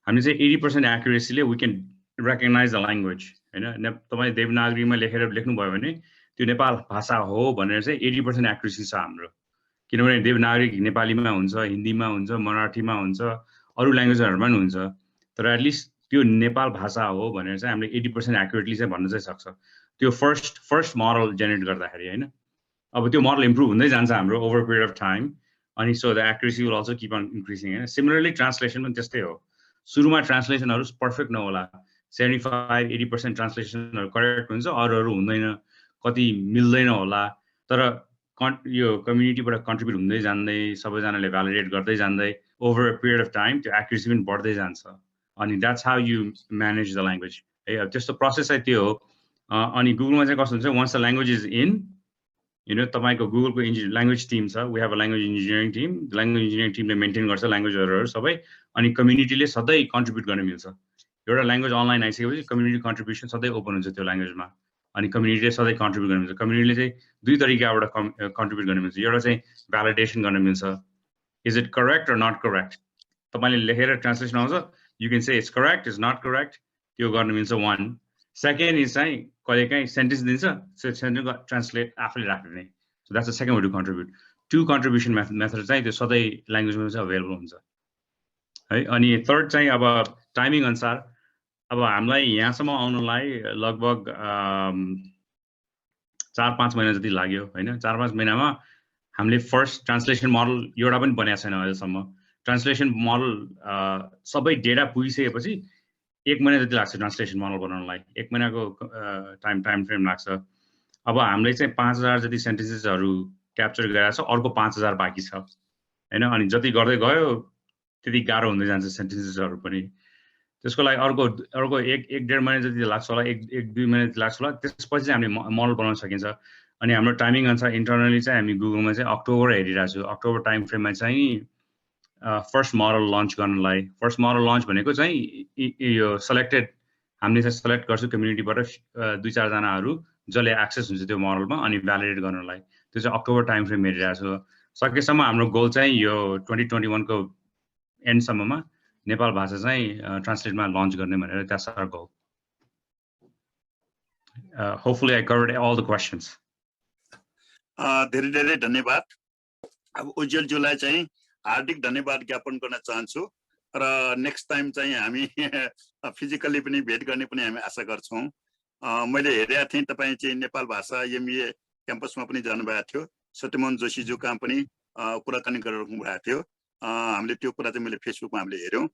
हामीले चाहिँ 80% एक्युरेसीले we can recognise the language होइन। तपाईँ देवनागरीमा लेख्नुभयो भने त्यो नेपाल भाषा हो भनेर चाहिँ 80% एक्युरेसी छ हाम्रो, किनभने देवनागरी नेपालीमा हुन्छ, हिन्दीमा हुन्छ, मराठीमा हुन्छ, अरू ल्याङ्ग्वेजहरूमा पनि हुन्छ, तर एटलिस्ट त्यो नेपाल भाषा हो भनेर चाहिँ हामीले 80% एक्युरेटली चाहिँ भन्न चाहिँ सक्छ त्यो फर्स्ट मोडल जेनेरेट गर्दाखेरि होइन। अब त्यो मोडल इम्प्रुभ हुँदै जान्छ हाम्रो ओभर पिरियड अफ टाइम, अनि so the accuracy will also keep on increasing होइन। सिमिलरली ट्रान्सलेसन पनि त्यस्तै हो, सुरुमा ट्रान्सलेसनहरू पर्फेक्ट नहोला, 75-80% ट्रान्सलेसनहरू करेक्ट हुन्छ, अरूहरू हुँदैन, कति मिल्दैन होला, तर यो कम्युनिटीबाट कन्ट्रिब्युट हुँदै जाँदै सबैजनाले भ्यालिडेट गर्दै जाँदै over a period of time त्यो एक्युरेसी पनि बढ्दै जान्छ, अनि that's how you manage the language है। अब त्यस्तो प्रोसेस चाहिँ त्यो हो। अनि गुगलमा चाहिँ कस्तो हुन्छ, once the language is in तपाईँको गुगलको ल्याङ्ग्वेज टिम छ, we have a language engineering team, language engineering टिमले मेन्टेन गर्छ ल्याङ्ग्वेजहरू सबै, अनि कम्युनिटीले सधैँ कन्ट्रिब्युट गर्न मिल्छ। एउटा ल्याङ्ग्वेज अनलाइन आइसकेपछि कम्युनिटी कन्ट्रिब्युसन सधैँ ओपन हुन्छ त्यो ल्याङ्ग्वेजमा, अनि कम्युनिटीले सधैँ कन्ट्रिब्युट गर्न मिल्छ। कम्युनिटीले चाहिँ 2 तरिकाबाट कन्ट्रिब्युट गर्न मिल्छ, एउटा चाहिँ भ्यालिडेसन गर्न मिल्छ, is it correct or not correct, तपाईँले लेखेर ट्रान्सलेसन आउँछ, you can say it's correct is not correct, त्यो गर्न मिल्छ 1। सेकेन्ड इज चाहिँ कहिलेकाहीँ सेन्टेन्स दिन्छ, सेन्टेन्सको ट्रान्सलेट आफूले राख्ने, so that's the second way to contribute. 2 contribution method चाहिँ त्यो सधैँ ल्याङ्ग्वेजमा चाहिँ अभाइलेबल हुन्छ है। अनि थर्ड चाहिँ अब टाइमिङ अनुसार अब हामीलाई यहाँसम्म आउनलाई लगभग 4-5 महिना जति लाग्यो होइन। 4-5 महिनामा हामीले फर्स्ट ट्रान्सलेसन मोडल एउटा पनि बनाएको छैन अहिलेसम्म। ट्रान्सलेसन मोडल सबै डेटा पुगिसकेपछि 1 महिना जति लाग्छ ट्रान्सलेसन मोडल बनाउनलाई, 1 महिनाको टाइम फ्रेम लाग्छ। अब हामीले चाहिँ 5000 जति सेन्टेन्सेसहरू क्याप्चर गरेर छ, अर्को 5000 बाँकी छ होइन। अनि जति गर्दै गयो त्यति गाह्रो हुँदै जान्छ सेन्टेन्सेसहरू पनि, त्यसको लागि अर्को 1-1.5 महिना जति लाग्छ होला, 1-2 महिना जति लाग्छ होला, त्यसपछि चाहिँ हामीले मोडल बनाउन सकिन्छ। अनि हाम्रो टाइमिङ अनुसार इन्टरनली चाहिँ हामी गुगलमा चाहिँ अक्टोबर हेरिरहेको छु, अक्टोबर टाइम फ्रेममा चाहिँ फर्स्ट मोडल लन्च गर्नलाई। फर्स्ट मोडल लन्च भनेको चाहिँ यो सेलेक्टेड, हामीले चाहिँ सेलेक्ट गर्छौँ कम्युनिटीबाट 2-4 जनाहरू जसले एक्सेस हुन्छ त्यो मोडलमा, अनि भ्यालिडेट गर्नलाई, त्यो चाहिँ अक्टोबर टाइम फ्रेम हेरिरहेको छु। सकेसम्म हाम्रो गोल चाहिँ यो 2021 को एन्डसम्ममा नेपाल भाषा चाहिँ ट्रान्सलेटमा लन्च गर्ने भनेर, that's our goal. Hopefully I covered all the questions. धेरै धेरै धन्यवाद। अब उज्जवलज्यूलाई चाहिँ हार्दिक धन्यवाद ज्ञापन गर्न चाहन्छु, र नेक्स्ट टाइम चाहिँ हामी फिजिकल्ली पनि भेट गर्ने पनि हामी आशा गर्छौँ। मैले हेरेको थिएँ तपाईँ चाहिँ नेपाल भाषा MBA क्याम्पसमा पनि जानुभएको थियो, सत्यमोहन जोशीज्यू कहाँ पनि कुराकानी गरिरहनु भएको थियो। हामीले त्यो कुरा चाहिँ मैले फेसबुकमा हामीले हेऱ्यौँ,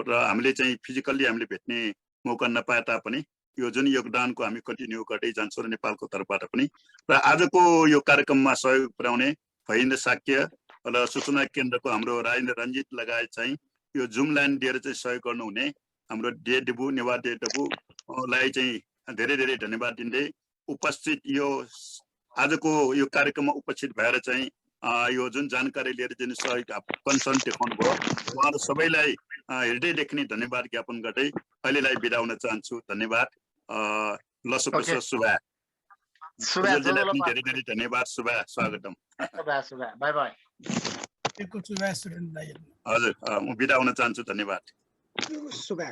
र हामीले चाहिँ फिजिकल्ली हामीले भेट्ने मौका नपाए तापनि यो जुन योगदानको हामी कन्टिन्यू गर्दै जान्छौँ र नेपालको तर्फबाट पनि। र आजको यो कार्यक्रममा सहयोग पुर्याउने भइन्द्र साक्य र सूचना केन्द्रको हाम्रो राजेन्द्र रञ्जित लगायत चाहिँ यो जुम लाइन दिएर चाहिँ सहयोग गर्नुहुने हाम्रो डेबु नेवा डेबुलाई चाहिँ धेरै धेरै धन्यवाद दिँदै उपस्थित यो आजको यो कार्यक्रममा उपस्थित भएर चाहिँ यो जुन जानकारी लिएर जुन सहयोग कन्सर्न देखाउनु भयो उहाँहरू सबैलाई हृदयदेखि नै धन्यवाद ज्ञापन गर्दै अहिलेलाई बिदा हुन चाहन्छु। धन्यवाद। लसोपसो शुभा धेरै धेरै धन्यवाद। शुभा स्वागतम। By by. हजुर म बिदा हुन चाहन्छु। धन्यवाद। शुभा।